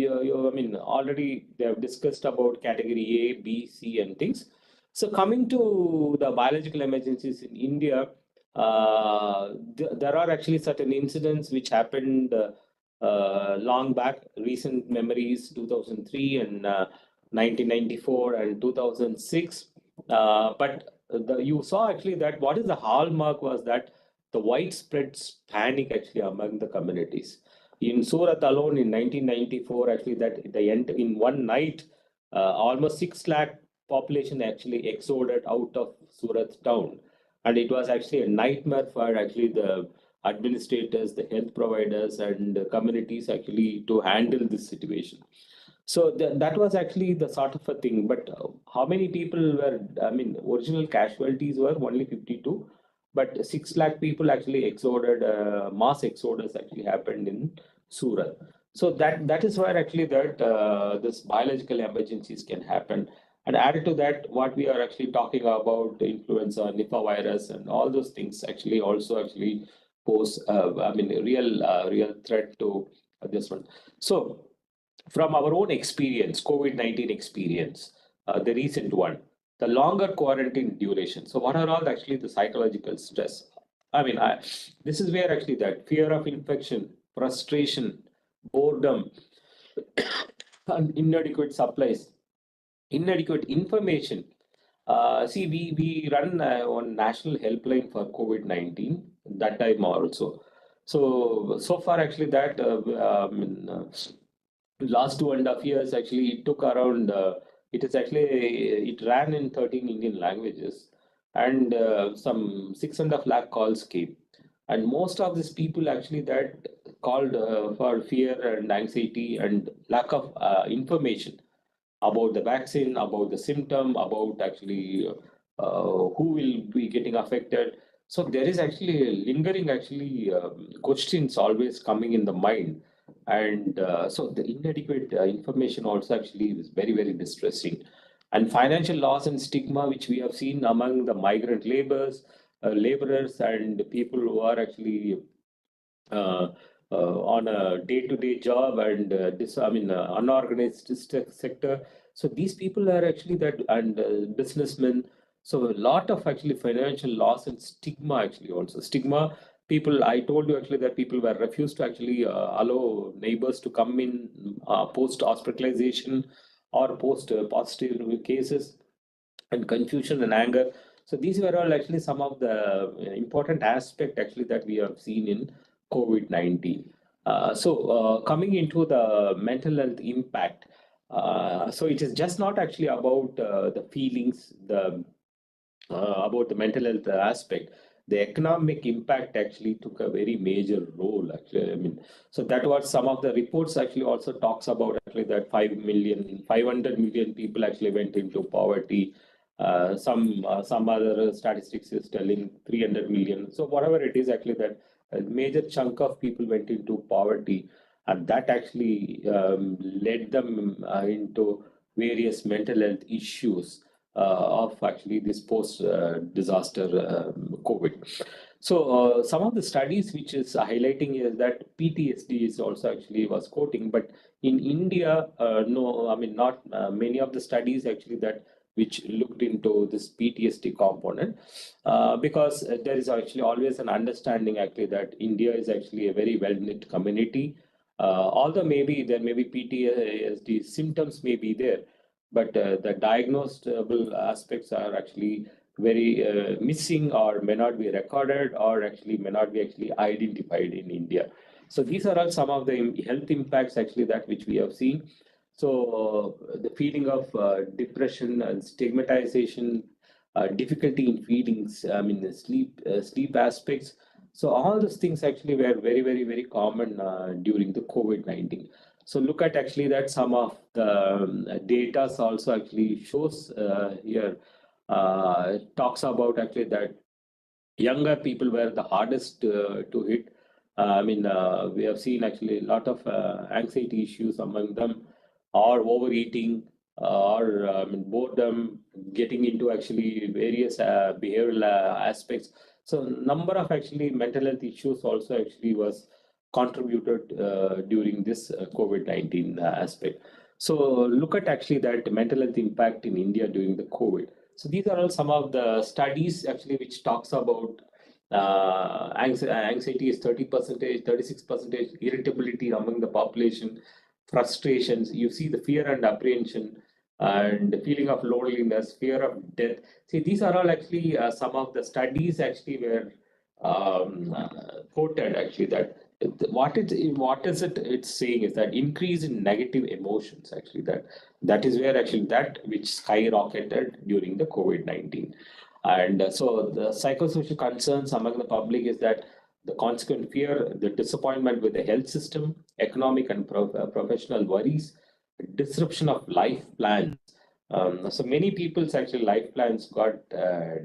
Speaker 2: mean, already they have discussed about category A, B, C, and things. So coming to the biological emergencies in India, there are actually certain incidents which happened long back, recent memories, 2003 and 1994 and 2006. You saw actually that what is the hallmark was that the widespread panic actually among the communities. In Surat alone in 1994, actually that in one night, almost 6 lakh population actually exoded out of Surat town. And it was actually a nightmare for actually the administrators, the health providers, and the communities actually to handle this situation. So that was actually the sort of a thing. But how many people were, I mean, original casualties were only 52, but 6 lakh people actually exoded, mass exodus actually happened in Surat. So that is where actually that this biological emergencies can happen. And added to that, what we are actually talking about, the influenza, Nipah virus, and all those things actually also actually pose, I mean, real threat to this one. So from our own experience, COVID-19 experience, the recent one, the longer quarantine duration. So, what are all actually the psychological stress? This is where actually that fear of infection, frustration, boredom, and inadequate supplies, inadequate information. We run one national helpline for COVID-19 that time also. So far actually that last 2.5 years actually it took around it is actually it ran in 13 Indian languages, and some 6.5 lakh calls came, and most of these people actually that called for fear and anxiety and lack of information about the vaccine, about the symptom, about actually who will be getting affected. So there is actually a lingering actually questions always coming in the mind, and so the inadequate information also actually is very distressing, and financial loss and stigma which we have seen among the migrant laborers and people who are actually uh, on a day-to-day job and unorganized sector. So these people are actually that and businessmen. So a lot of actually financial loss and stigma actually also stigma. People, I told you actually that people were refused to actually allow neighbors to come in post hospitalization or post positive cases, and confusion and anger. So these were all actually some of the important aspect actually that we have seen in COVID-19. Coming into the mental health impact, so it is just not actually about the feelings, the about the mental health aspect. The economic impact actually took a very major role. Actually, I mean, so that was some of the reports actually also talks about actually that 500 million people actually went into poverty. Some other statistics is telling 300 million. So whatever it is, actually that a major chunk of people went into poverty, and that actually led them into various mental health issues of actually this post disaster COVID. So some of the studies which is highlighting is that PTSD is also actually was quoting, but in India, no, I mean not many of the studies actually that which looked into this PTSD component, because there is actually always an understanding actually that India is actually a very well-knit community. Although maybe there may be PTSD symptoms may be there, but the diagnosable aspects are actually very missing or may not be recorded or actually may not be actually identified in India. So these are all some of the health impacts actually that which we have seen. So the feeling of depression and stigmatization, difficulty in feelings, I mean the sleep aspects. So all those things actually were very common during the COVID-19. So look at actually that some of the data also actually shows here, talks about actually that younger people were the hardest to hit. We have seen actually a lot of anxiety issues among them, or overeating, or boredom, getting into actually various behavioral aspects. So number of actually mental health issues also actually was contributed during this COVID-19 aspect. So look at actually that mental health impact in India during the COVID. So these are all some of the studies actually which talks about anxiety is 30%, 36%, irritability among the population, frustrations. You see the fear and apprehension, and the feeling of loneliness, fear of death. See, these are all actually some of the studies actually were quoted actually that what is it it's saying is that increase in negative emotions actually that is where actually that which skyrocketed during the COVID-19. And so the psychosocial concerns among the public is that the consequent fear, the disappointment with the health system, economic and professional worries, disruption of life plans. So many people's actually life plans got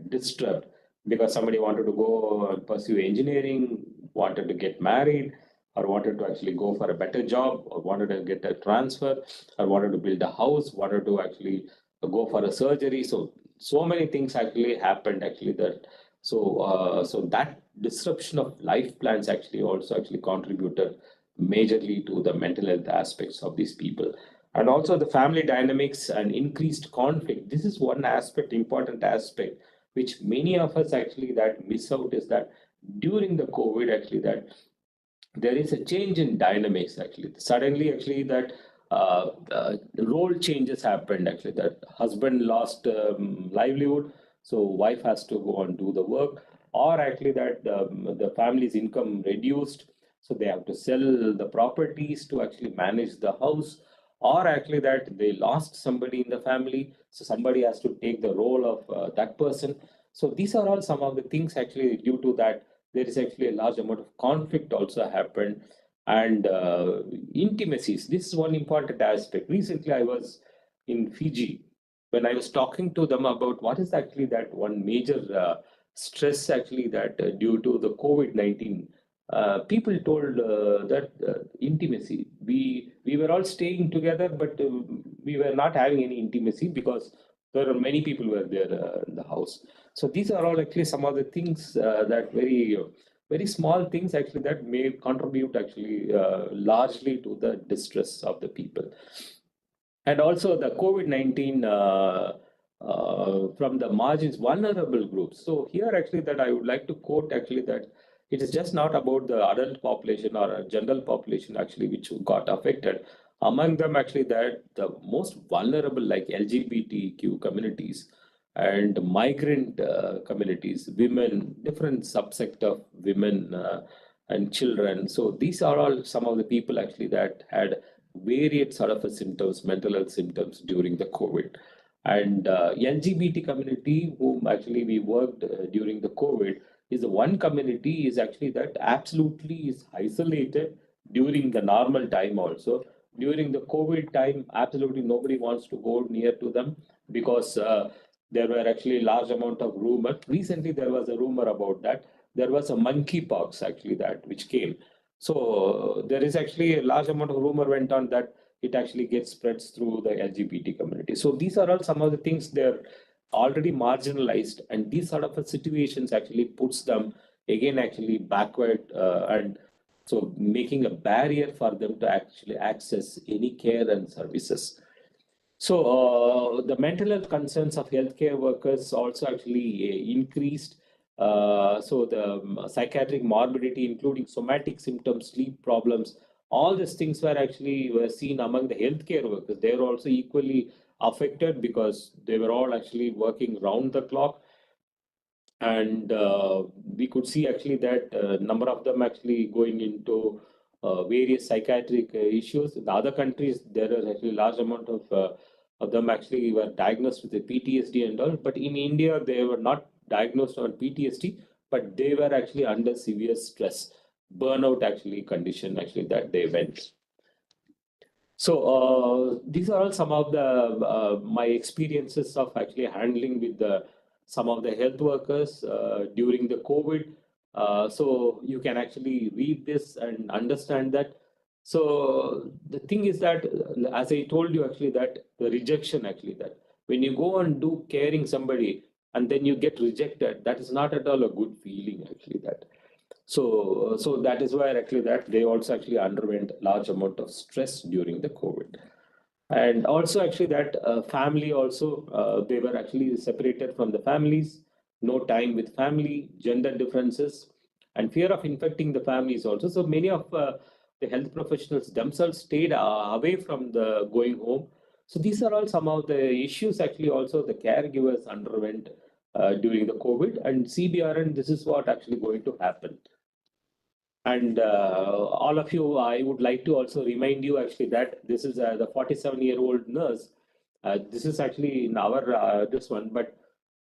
Speaker 2: disturbed because somebody wanted to go and pursue engineering, wanted to get married, or wanted to actually go for a better job, or wanted to get a transfer, or wanted to build a house, wanted to actually go for a surgery. So many things actually happened actually that so that disruption of life plans actually also actually contributed majorly to the mental health aspects of these people. And also the family dynamics and increased conflict. This is one aspect, important aspect, which many of us actually that miss out is that during the COVID actually that there is a change in dynamics actually. Suddenly actually that role changes happened actually that husband lost livelihood, so wife has to go and do the work, or actually that the family's income reduced, so they have to sell the properties to actually manage the house, or actually that they lost somebody in the family, so somebody has to take the role of that person. So these are all some of the things actually due to that there is actually a large amount of conflict also happened, and intimacies. This is one important aspect. Recently I was in Fiji. When I was talking to them about what is actually that one major stress actually that due to the COVID-19, people told that intimacy. We were all staying together, but we were not having any intimacy because there are many people were there in the house. So these are all actually some of the things that very small things actually that may contribute actually largely to the distress of the people. And also the COVID-19 from the margins, vulnerable groups. So here actually that I would like to quote actually that it is just not about the adult population or a general population actually which got affected. Among them actually that the most vulnerable like LGBTQ communities and migrant communities, women, different subsect of women and children. So these are all some of the people actually that had varied sort of symptoms, mental health symptoms during the COVID. And LGBT community, whom actually we worked during the COVID, is the one community is actually that absolutely is isolated during the normal time also. During the COVID time, absolutely nobody wants to go near to them because there were actually large amount of rumor. Recently, there was a rumor about that. There was a monkeypox actually that which came. So there is actually a large amount of rumor went on that it actually gets spreads through the LGBT community. So these are all some of the things they're already marginalized, and these sort of situations actually puts them again actually backward and so making a barrier for them to actually access any care and services. So the mental health concerns of healthcare workers also actually increased. So the psychiatric morbidity, including somatic symptoms, sleep problems, all these things were seen among the healthcare workers. They were also equally affected because they were all actually working round the clock, and we could see actually that number of them actually going into various psychiatric issues. In the other countries, there is actually large amount of them actually were diagnosed with the PTSD and all. But in India, they were not diagnosed on PTSD, but they were actually under severe stress, burnout actually condition actually that they went. So these are all some of the my experiences of actually handling with the some of the health workers during the COVID. So you can actually read this and understand that. So the thing is that, as I told you, actually that the rejection actually that when you go and do caring somebody and then you get rejected, that is not at all a good feeling actually that. So that is why actually that they also actually underwent large amount of stress during the COVID. And also actually that family also, they were actually separated from the families, no time with family, gender differences, and fear of infecting the families also. So many of the health professionals themselves stayed away from the going home. So these are all some of the issues actually also the caregivers underwent during the COVID and CBRN. This is what actually going to happen. And all of you, I would like to also remind you actually that this is the 47-year-old nurse. This is actually in our this one, but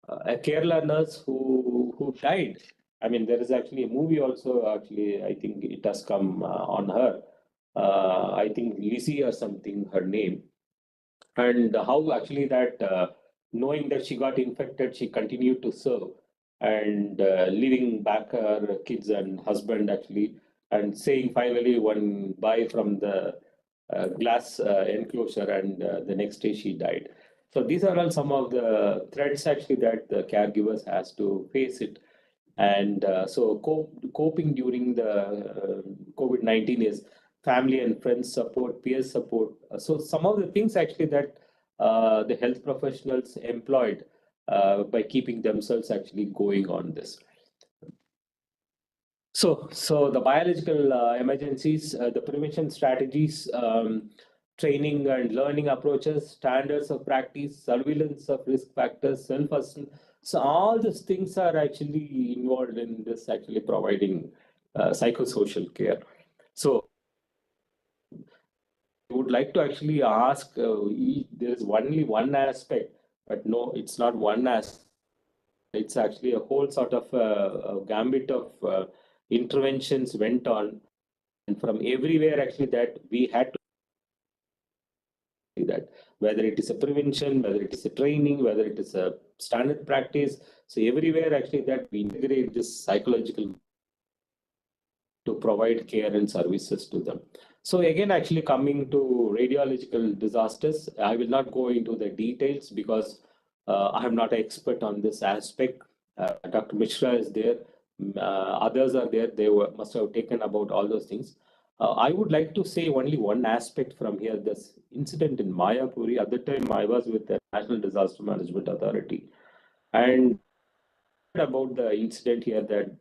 Speaker 2: a Kerala nurse who died. I mean, there is actually a movie also. Actually, I think it has come on her. I think Lizzie or something, her name, and how actually that knowing that she got infected, she continued to serve and leaving back her kids and husband actually, and saying finally one bye from the glass enclosure, and the next day she died. So these are all some of the threats actually that the caregivers has to face it. And so coping during the COVID-19 is family and friends support, peer support. So some of the things actually that the health professionals employed by keeping themselves actually going on this. So the biological emergencies, the prevention strategies, training and learning approaches, standards of practice, surveillance of risk factors, self-assessment. So all these things are actually involved in this actually providing psychosocial care. So I would like to actually ask, there is only one aspect, but no, it's not one aspect. It's actually a whole sort of a gambit of interventions went on, and from everywhere actually that we had to do that, whether it is a prevention, whether it is a training, whether it is a standard practice. So everywhere actually that we integrate this psychological to provide care and services to them. So again, actually coming to radiological disasters, I will not go into the details because I am not an expert on this aspect. Dr. Mishra is there, others are there, must have taken about all those things. I would like to say only one aspect from here, this incident in Mayapuri. At the time, I was with the National Disaster Management Authority, and about the incident here that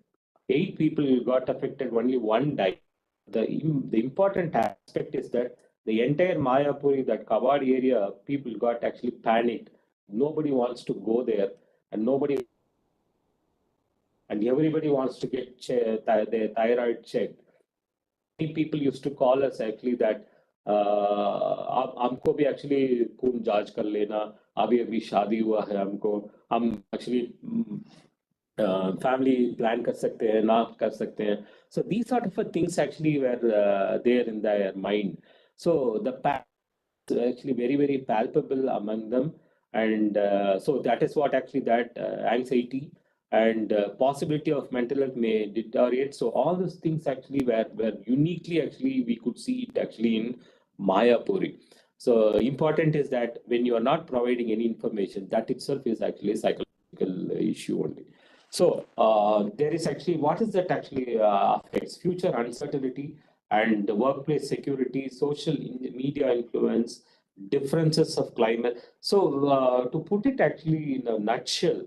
Speaker 2: 8 people got affected, only one died. The important aspect is that the entire Mayapuri, that Kawad area, people got actually panicked. Nobody wants to go there, and everybody wants to get their thyroid checked. Many people used to call us actually that हमको भी actually खून जांच कर लेना, अभी शादी हुआ है हमको, हम actually family plan कर सकते हैं, ना कर सकते हैं. So these sort of things actually were there in their mind. So the actually very, very palpable among them. And so that is what actually that anxiety and possibility of mental health may deteriorate. So all those things actually were uniquely actually we could see it actually in Mayapuri. So important is that when you are not providing any information, that itself is actually a psychological issue only. So there is actually, what is that actually affects future uncertainty and the workplace security, social media influence, differences of climate. So to put it actually in a nutshell,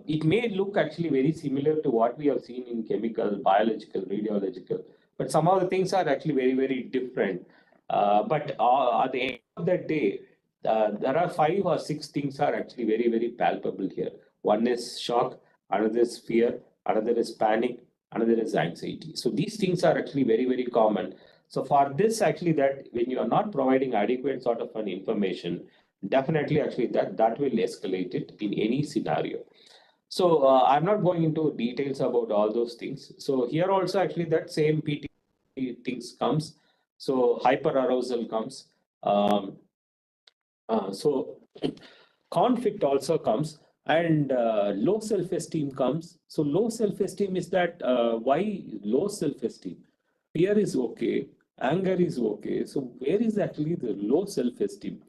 Speaker 2: it may look actually very similar to what we have seen in chemical, biological, radiological, but some of the things are actually very, very different. But at the end of the day, there are 5 or 6 things are actually very, very palpable here. One is shock, another is fear, another is panic, another is anxiety. So these things are actually very, very common. So for this, actually, that when you are not providing adequate sort of an information, definitely actually that will escalate it in any scenario. So I'm not going into details about all those things. So here also actually that same PT things comes. So hyperarousal comes. So conflict also comes, and low self-esteem comes. So low self-esteem is that why low self-esteem? Fear is okay, anger is okay. So where is actually the low self-esteem?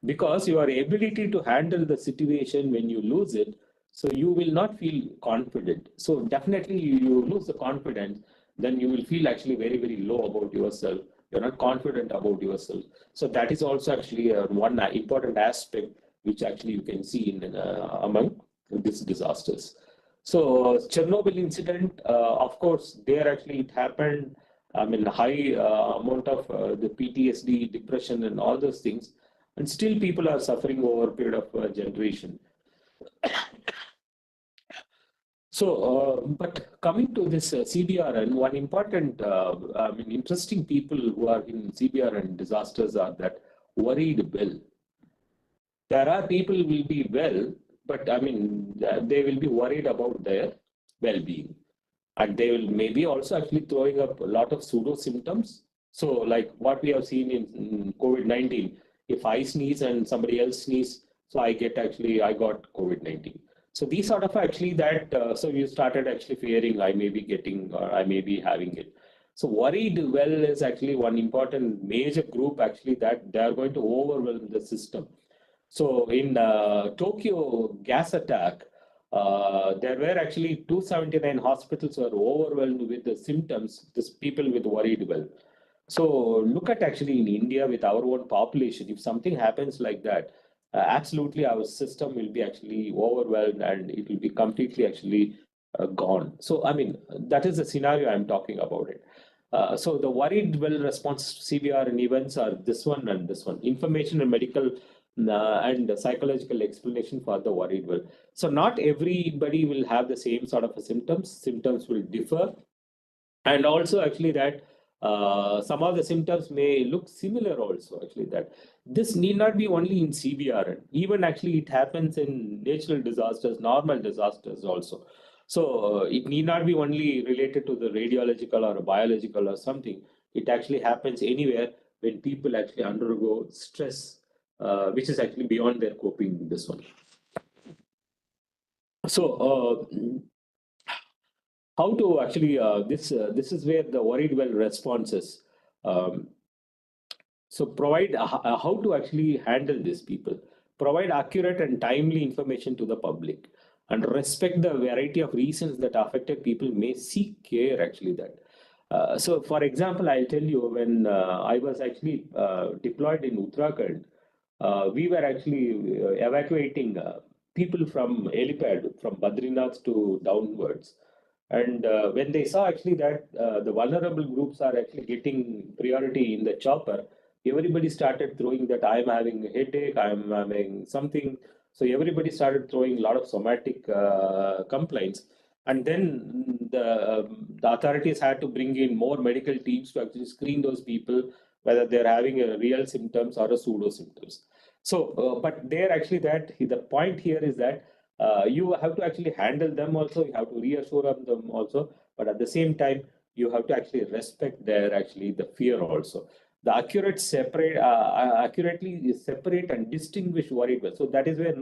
Speaker 2: Because your ability to handle the situation when you lose it, so you will not feel confident. So definitely you lose the confidence, then you will feel actually very, very low about yourself. You're not confident about yourself. So that is also actually one important aspect which actually you can see in among these disasters. So Chernobyl incident, of course, there actually it happened. I mean, high amount of the PTSD, depression, and all those things. and still people are suffering over a period of a generation. So, but coming to this CBRN, one important, interesting people who are in CBRN disasters are that worried well. There are people who will be well, but they will be worried about their well-being. And they will maybe also actually throwing up a lot of pseudo symptoms. So, like what we have seen in COVID-19, if I sneeze and somebody else sneeze, so I got COVID-19. So these sort of actually that, so you started actually fearing I may be getting or I may be having it. So worried well is actually one important major group actually that they are going to overwhelm the system. So in Tokyo gas attack, there were actually 279 hospitals were overwhelmed with the symptoms, these people with worried well. So look at actually in India with our own population, if something happens like that, absolutely our system will be actually overwhelmed and it will be completely actually gone. So, that is the scenario I'm talking about it. So the worried well response to CBR and events are this one and this one. Information and medical and psychological explanation for the worried well. So not everybody will have the same sort of symptoms. Symptoms will differ. And also actually that some of the symptoms may look similar also actually that this need not be only in CBR, even actually it happens in natural disasters, normal disasters also. So it need not be only related to the radiological or biological or something. It actually happens anywhere when people actually undergo stress, which is actually beyond their coping this one. So how to actually this is where the worried well responses. Um, so provide how to actually handle these people. Provide accurate and timely information to the public, and respect the variety of reasons that affected people may seek care. Actually, that. So, for example, I'll tell you when I was actually deployed in Uttarakhand, we were actually evacuating people from helipad from Badrinath to downwards. And when they saw actually that the vulnerable groups are actually getting priority in the chopper, everybody started throwing that I'm having a headache, I'm having something. So everybody started throwing a lot of somatic complaints. And then the authorities had to bring in more medical teams to actually screen those people, whether they're having a real symptoms or a pseudo symptoms. So, but there actually that the point here is that you have to actually handle them also, you have to reassure them also, but at the same time, you have to actually respect their actually the fear also. The accurately separate and distinguish worried well. So that is where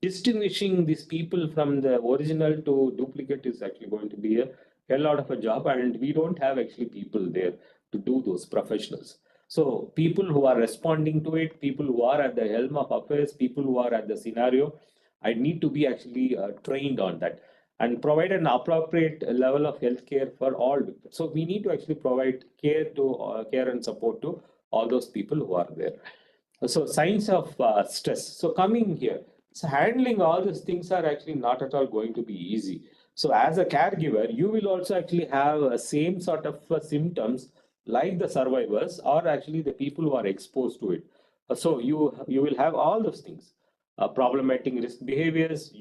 Speaker 2: distinguishing these people from the original to duplicate is actually going to be a hell lot of a job, and we don't have actually people there to do those professionals. So people who are responding to it, people who are at the helm of affairs, people who are at the scenario, I need to be actually trained on that and provide an appropriate level of healthcare for all victims. So we need to actually provide care and support to all those people who are there. So signs of stress. So coming here, so handling all these things are actually not at all going to be easy. So as a caregiver, you will also actually have same sort of symptoms like the survivors or actually the people who are exposed to it. So you will have all those things. Problematic risk behaviors.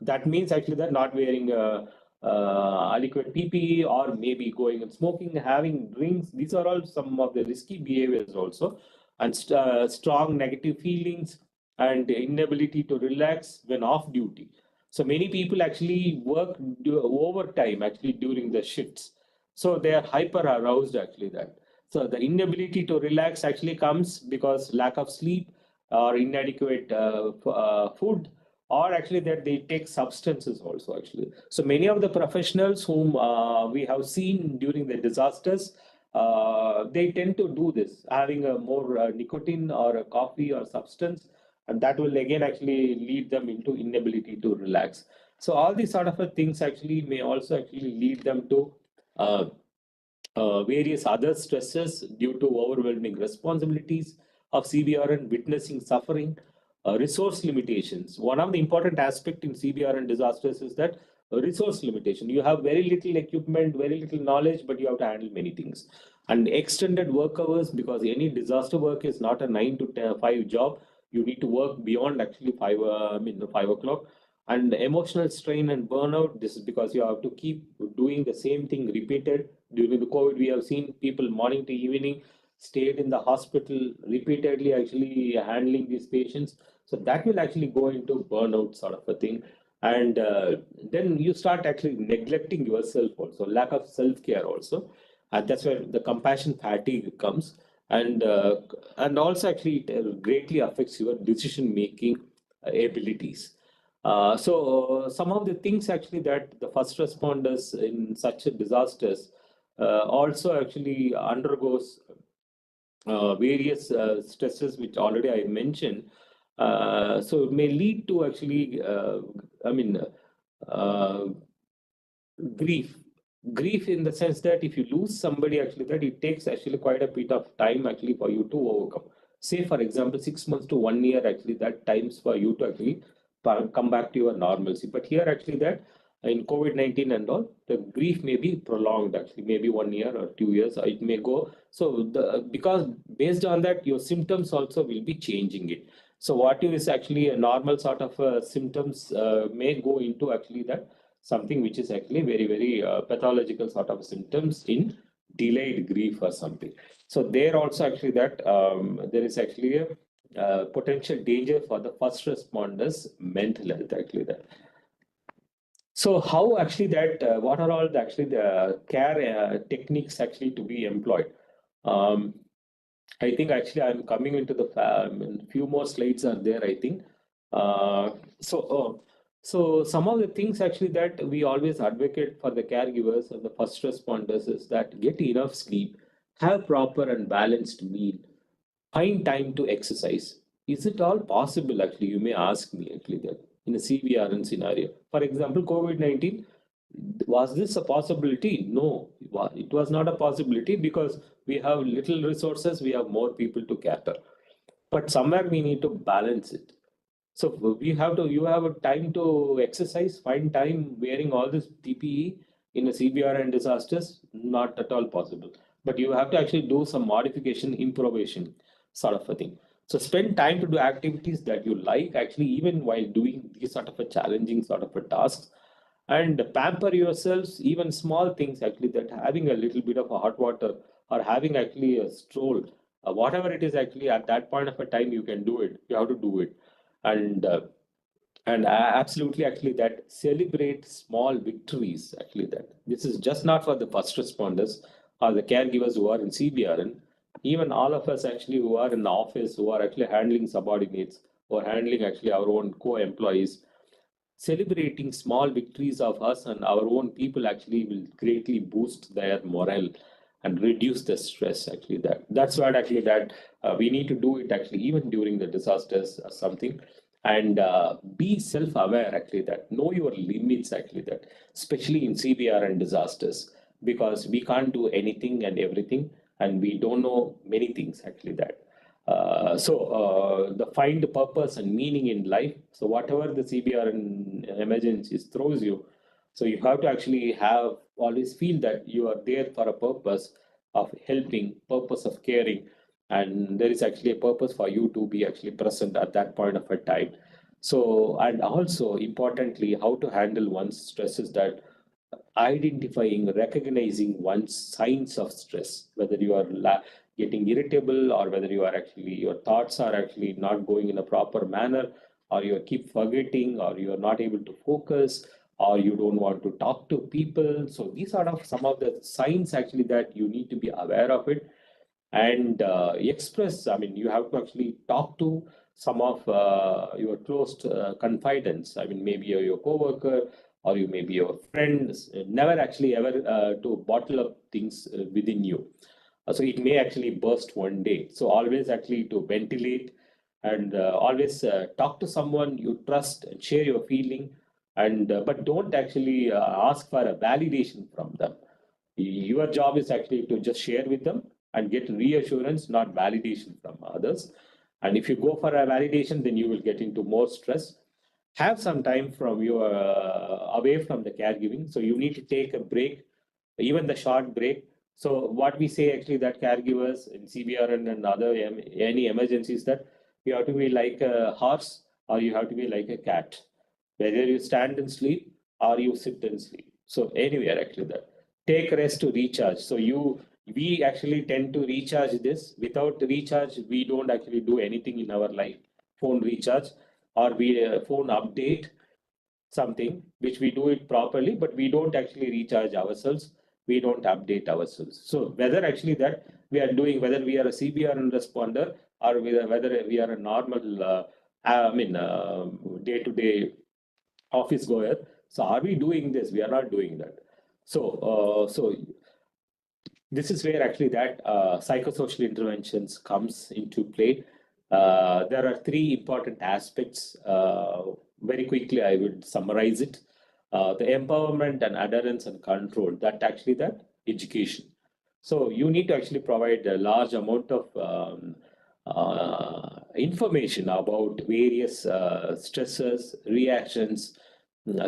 Speaker 2: That means actually that not wearing adequate PPE or maybe going and smoking, having drinks. These are all some of the risky behaviors also, and strong negative feelings and inability to relax when off duty. So many people actually work overtime actually during the shifts. So they are hyper aroused actually that. So the inability to relax actually comes because lack of sleep or inadequate food, or actually that they take substances also actually. So many of the professionals whom we have seen during the disasters, they tend to do this, having a more nicotine or a coffee or substance, and that will again actually lead them into inability to relax. So all these sort of things actually may also actually lead them to uh, various other stresses due to overwhelming responsibilities of CBR and witnessing suffering, resource limitations. One of the important aspects in CBR and disasters is that resource limitation. You have very little equipment, very little knowledge, but you have to handle many things. And extended work hours, because any disaster work is not a 9 to 5 job. You need to work beyond actually 5 o'clock. And emotional strain and burnout, this is because you have to keep doing the same thing repeated. During the COVID, we have seen people morning to evening stayed in the hospital repeatedly, actually handling these patients. So that will actually go into burnout sort of a thing. And then you start actually neglecting yourself also, lack of self-care also. And that's where the compassion fatigue comes. And also actually it greatly affects your decision making abilities. So some of the things actually that the first responders in such a disasters also actually undergoes various stresses which already I mentioned. So it may lead to actually, I mean, uh, grief. Grief in the sense that if you lose somebody, actually, that it takes actually quite a bit of time actually for you to overcome. Say, for example, 6 months to 1 year, actually, that times for you to actually come back to your normalcy. But here, actually, that in COVID-19 and all, the grief may be prolonged, actually, maybe 1 year or 2 years, it may go. So, because based on that, your symptoms also will be changing it. So, what is actually a normal sort of symptoms may go into actually that something which is actually very, very pathological sort of symptoms in delayed grief or something. So there also actually that there is actually a potential danger for the first responders' mental health actually that. So how actually that, what are all the actually the care techniques actually to be employed? Um, I think actually I'm coming into the few more slides are there, I think. Uh, so, so some of the things actually that we always advocate for the caregivers and the first responders is that get enough sleep, have proper and balanced meal, find time to exercise. Is it all possible? Actually, you may ask me actually that in a CVRN scenario. For example, COVID-19, was this a possibility? No, it was not a possibility because we have little resources, we have more people to cater. But somewhere we need to balance it. So we have to, you have a time to exercise, find time wearing all this PPE in a CBR and disasters, not at all possible. But you have to actually do some modification, improvisation sort of a thing. So spend time to do activities that you like, actually, even while doing these sort of a challenging sort of a tasks, and pamper yourselves, even small things actually, that having a little bit of a hot water or having actually a stroll, whatever it is actually at that point of a time you can do it, you have to do it. And absolutely actually that celebrate small victories, actually that this is just not for the first responders or the caregivers who are in CBRN, even all of us actually who are in the office, who are actually handling subordinates or handling actually our own co-employees. Celebrating small victories of us and our own people actually will greatly boost their morale and reduce the stress, actually that's what actually that we need to do it actually even during the disasters or something. And be self-aware, actually that know your limits, actually that especially in CBR and disasters, because we can't do anything and everything, and we don't know many things, actually that the find purpose and meaning in life. So whatever the CBR and emergencies throws you, so you have to actually have always feel that you are there for a purpose of helping, purpose of caring, and there is actually a purpose for you to be actually present at that point of a time. So, and also importantly, how to handle one's stress is that identifying, recognizing one's signs of stress, whether you are getting irritable or whether you are actually, your thoughts are actually not going in a proper manner, or you keep forgetting, or you are not able to focus, or you don't want to talk to people. So these are some of the signs actually that you need to be aware of it and express. I mean, you have to actually talk to some of your close confidants. I mean, maybe your coworker or you maybe your friends. Never actually ever to bottle up things within you. So it may actually burst one day. So always actually to ventilate and always talk to someone you trust and share your feeling. And but don't actually ask for a validation from them. Your job is actually to just share with them and get reassurance, not validation from others. And if you go for a validation, then you will get into more stress. Have some time from your away from the caregiving. So you need to take a break, even the short break, So what we say actually that caregivers in CBR and other any emergencies that you have to be like a horse or you have to be like a cat, whether you stand and sleep or you sit and sleep. So anywhere actually that take rest to recharge. So we actually tend to recharge this. Without recharge, we don't actually do anything in our life. Phone recharge or we phone update something which we do it properly, but we don't actually recharge ourselves. We don't update ourselves. So whether actually that we are doing, whether we are a CBR and responder or whether we are a normal, day-to-day office goer. So are we doing this? We are not doing that. So this is where actually that psychosocial interventions comes into play. There are three important aspects. Very quickly, I would summarize it. The empowerment and adherence and control, that actually that education. So you need to actually provide a large amount of information about various stresses, reactions,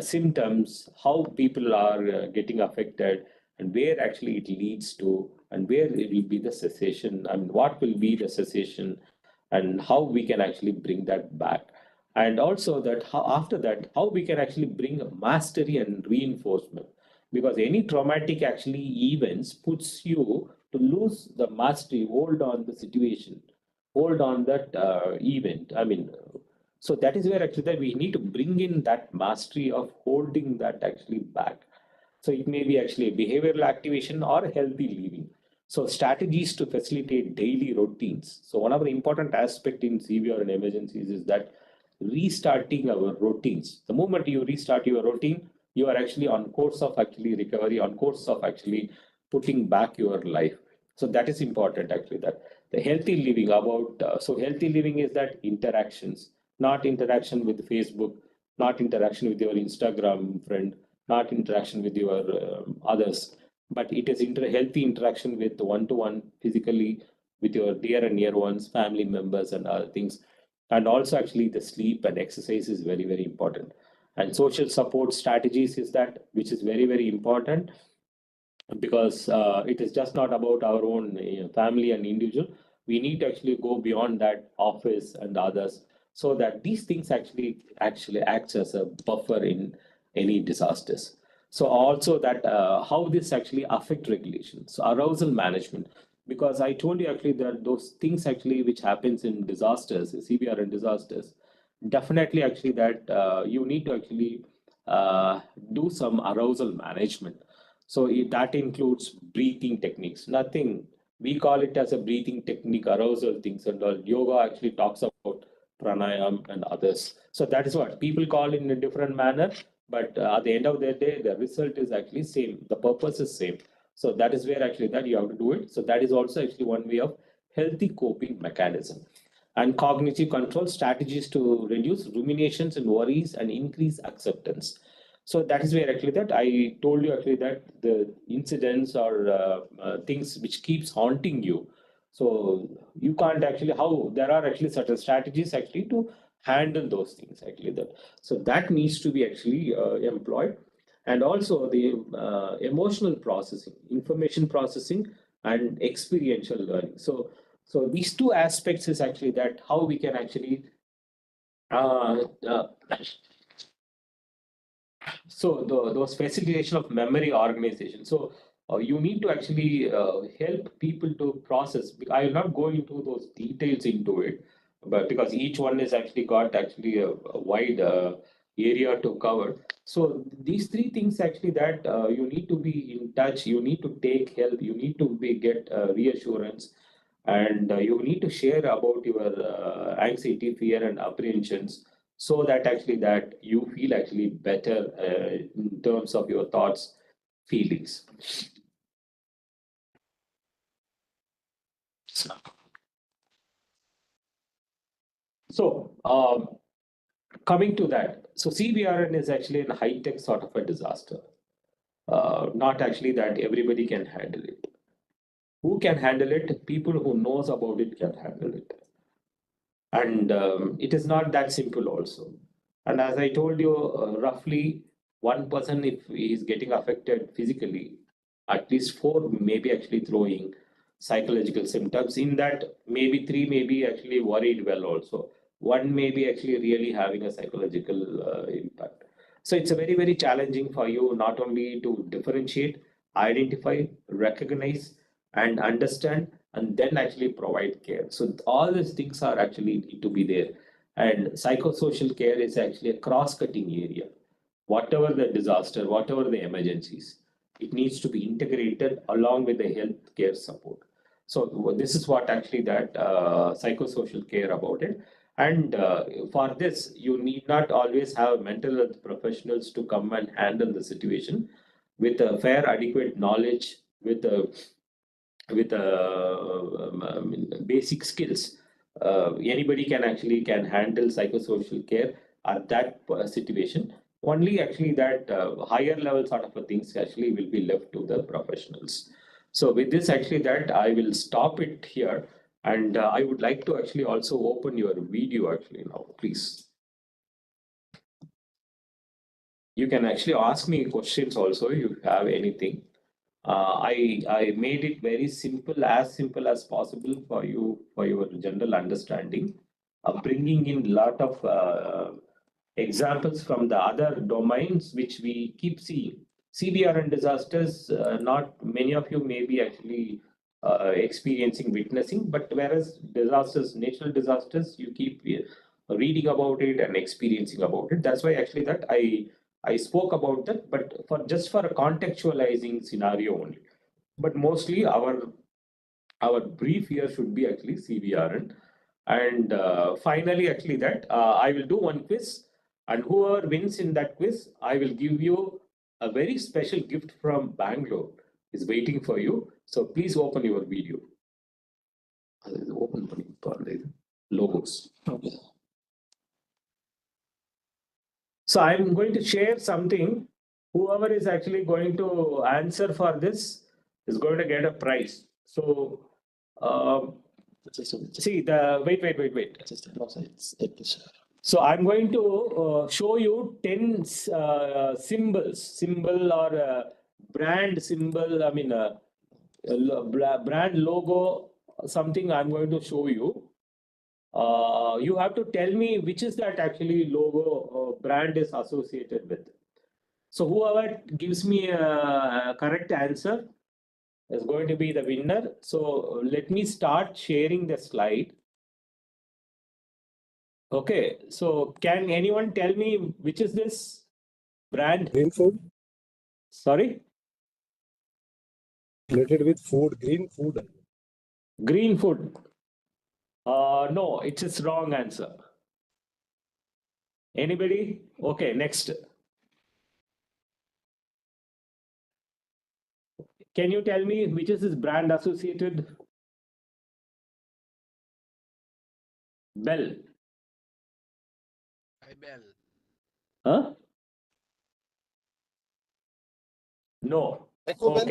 Speaker 2: symptoms, how people are getting affected, and where actually it leads to, and where it will be the cessation, and what will be the cessation, and how we can actually bring that back. And also that how, after that, how we can actually bring mastery and reinforcement. Because any traumatic actually events puts you to lose the mastery, hold on the situation, hold on that event. So that is where actually that we need to bring in that mastery of holding that actually back. So it may be actually a behavioral activation or healthy living. So strategies to facilitate daily routines. So one of the important aspect in CVR and emergencies is that restarting our routines. The moment you restart your routine, you are actually on course of actually recovery, on course of actually putting back your life. So that is important actually, that the healthy living about, so healthy living is that interactions, not interaction with Facebook, not interaction with your Instagram friend, not interaction with your others, but it is healthy interaction with one-to-one physically with your dear and near ones, family members and other things. And also actually the sleep and exercise is very, very important. And social support strategies is that, which is very, very important, because it is just not about our own family and individual. We need to actually go beyond that office and others, so that these things actually acts as a buffer in any disasters. So also that how this actually affect regulation, so arousal management, because I told you actually that those things actually which happens in disasters, CBR and disasters, definitely actually that you need to actually do some arousal management. So that includes breathing techniques. Nothing, we call it as a breathing technique, arousal things and all. Yoga actually talks about pranayam and others. So that is what people call in a different manner, but at the end of the day, the result is actually same. The purpose is same. So that is where actually that you have to do it. So that is also actually one way of healthy coping mechanism. And cognitive control strategies to reduce ruminations and worries and increase acceptance. So that is where actually that I told you actually that the incidents or things which keeps haunting you. So you can't actually, how there are actually certain strategies actually to handle those things actually that. So that needs to be actually employed. And also the emotional processing, information processing, and experiential learning. So these two aspects is actually that how we can actually uh, uh, those facilitation of memory organization. So you need to actually help people to process. I will not go into those details into it, but because each one is actually got actually a wide area to cover. So these three things actually that you need to be in touch, you need to take help, you need to be get reassurance, and you need to share about your anxiety, fear, and apprehensions, so that actually that you feel actually better in terms of your thoughts, feelings. So coming to that, so CBRN is actually a high-tech sort of a disaster. Not actually that everybody can handle it. Who can handle it? People who knows about it can handle it. And it is not that simple also. And as I told you, roughly one person, if he is getting affected physically, at least 4 maybe actually throwing psychological symptoms. In that, maybe 3 may be actually worried well also. 1 may be actually really having a psychological impact. So it's a very, very challenging for you not only to differentiate, identify, recognize, and understand, and then actually provide care. So all these things are actually need to be there. And psychosocial care is actually a cross-cutting area. Whatever the disaster, whatever the emergencies, it needs to be integrated along with the healthcare support. So this is what actually that psychosocial care about it. And for this, you need not always have mental health professionals to come and handle the situation with a fair, adequate knowledge, with a basic skills. Anybody can handle psychosocial care at that situation. Only actually that higher level sort of a things actually will be left to the professionals. So with this actually that I will stop it here, and I would like to actually also open your video actually now, please. You can actually ask me questions also if you have anything. I made it very simple as possible for you for your general understanding, bringing in lot of examples from the other domains which we keep seeing. CBR and disasters, not many of you may be actually experiencing, witnessing, but whereas disasters, natural disasters, you keep reading about it and experiencing about it. That's why actually that I spoke about that, but for just for a contextualizing scenario only. But mostly our brief here should be actually CBRN. And finally, actually that I will do one quiz, and whoever wins in that quiz, I will give you a very special gift from Bangalore is waiting for you. So please open your video. Open logos. Okay. So I'm going to share something. Whoever is actually going to answer for this is going to get a prize. So, see the wait. So I'm going to show you 10 symbol or brand symbol. I mean, brand logo. Something I'm going to show you. You have to tell me which is that actually logo brand is associated with. So whoever gives me a correct answer is going to be the winner. So let me start sharing the slide. Okay, so can anyone tell me which is this brand?
Speaker 3: Green food?
Speaker 2: Sorry?
Speaker 3: Related with food, green food.
Speaker 2: Green food. No, it's a wrong answer. Anybody? Okay, next. Can you tell me which is this brand associated? Bell.
Speaker 4: Bell.
Speaker 2: Huh? No.
Speaker 3: Taco Bell?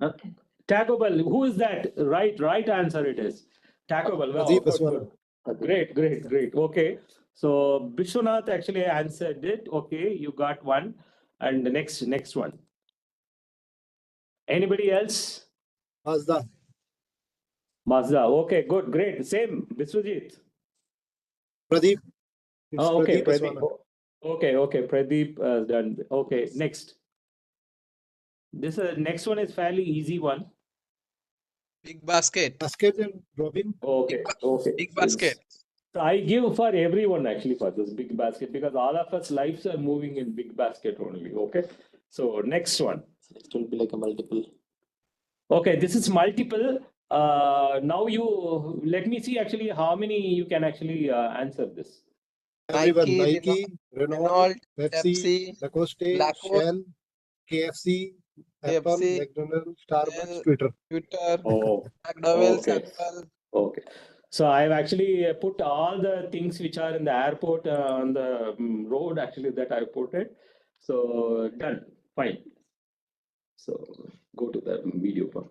Speaker 2: Okay. Taco Bell. Who is that? Right answer it is. Taco Bell. Wow,
Speaker 3: Pradeep
Speaker 2: good,
Speaker 3: Aswana.
Speaker 2: good. Great. Okay. So Vishwanath actually answered it. Okay, you got one. And the next one. Anybody else?
Speaker 3: Mazda.
Speaker 2: Mazda. Okay, good, great. Same. Biswajit.
Speaker 3: Pradeep. It's
Speaker 2: Oh, okay,
Speaker 3: Pradeep
Speaker 2: Pradeep.
Speaker 3: Aswana.
Speaker 2: Okay, Pradeep done. Okay, next. This next one is fairly easy one.
Speaker 4: Big basket.
Speaker 3: Basket and Robin.
Speaker 2: Okay.
Speaker 4: Big basket.
Speaker 2: So I give for everyone actually for this big basket because all of us lives are moving in big basket only. Okay. So next one.
Speaker 5: It will be like a multiple.
Speaker 2: Okay, this is multiple. Now you let me see actually how many you can actually answer this.
Speaker 3: Everyone.
Speaker 4: Nike,
Speaker 3: Nike, Renault,
Speaker 4: Renault,
Speaker 3: Pepsi, Lacoste,
Speaker 4: Lacoste,
Speaker 3: Shell, KFC, Apple,
Speaker 4: KFC,
Speaker 3: McDonald's, Starbucks,
Speaker 4: Shell,
Speaker 3: Twitter.
Speaker 4: Twitter,
Speaker 2: Oh,
Speaker 4: McDowell's,
Speaker 2: okay.
Speaker 4: Apple.
Speaker 2: Okay. So I've actually put all the things which are in the airport on the road actually that I put it. So done. Fine. So go to the video one.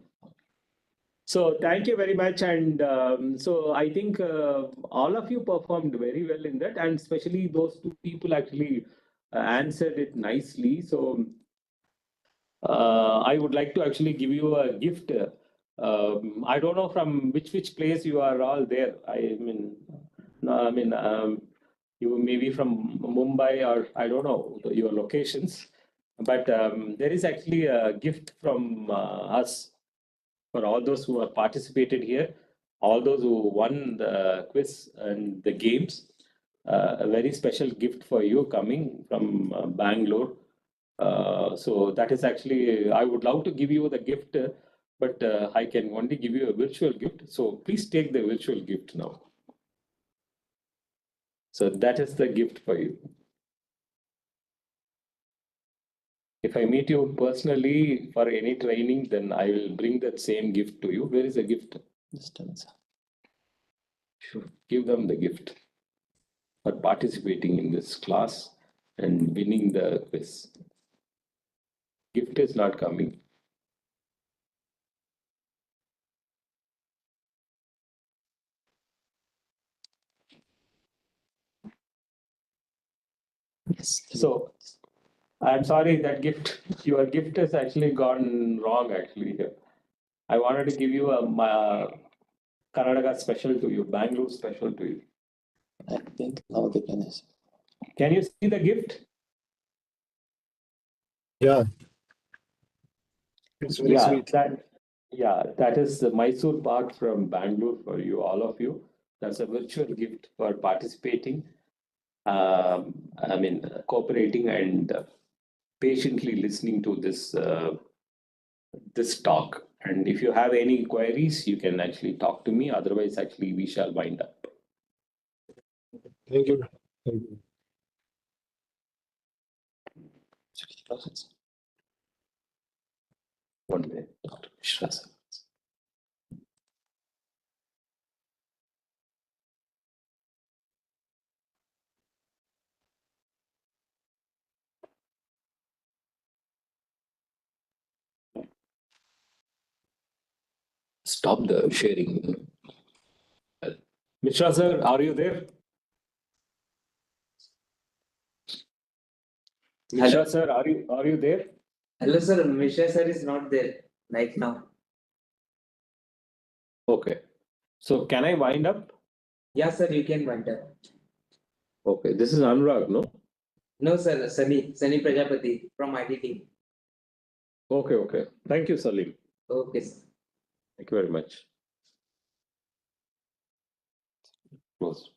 Speaker 2: So thank you very much. And so I think all of you performed very well in that, and especially those two people actually answered it nicely. So I would like to actually give you a gift. I don't know from which place you are all there. I mean, no, I mean, you may be from Mumbai or I don't know your locations, but there is actually a gift from us for all those who have participated here, all those who won the quiz and the games. A very special gift for you coming from Bangalore. So that is actually, I would love to give you the gift, but I can only give you a virtual gift. So please take the virtual gift now. So that is the gift for you. If I meet you personally for any training, then I will bring that same gift to you. Where is the gift? Should give them the gift for participating in this class and winning the quiz. Gift is not coming.
Speaker 5: Yes.
Speaker 2: So I'm sorry that your gift has actually gone wrong actually here. I wanted to give you a Karnataka special to you, Bangalore special to you.
Speaker 5: I think now they can.
Speaker 2: Can you see the gift?
Speaker 3: Yeah. It's very sweet.
Speaker 2: That is the Mysore Park from Bangalore for you, all of you. That's a virtual gift for participating. Cooperating and patiently listening to this talk. And if you have any queries, you can actually talk to me. Otherwise, actually, we shall wind up.
Speaker 3: Thank you. Thank you.
Speaker 2: One minute. Stop the sharing. Mishra sir, are you there? Mishra sir, are you there?
Speaker 6: Hello, sir. Mishra sir is not there right now.
Speaker 2: Okay. So can I wind up?
Speaker 6: Yeah, sir, you can wind up.
Speaker 2: Okay. This is Anurag, no?
Speaker 6: No, sir. Sunny Prajapati from IT team.
Speaker 2: Okay. Thank you, Salim.
Speaker 6: Okay, sir.
Speaker 2: Thank you very much. Close.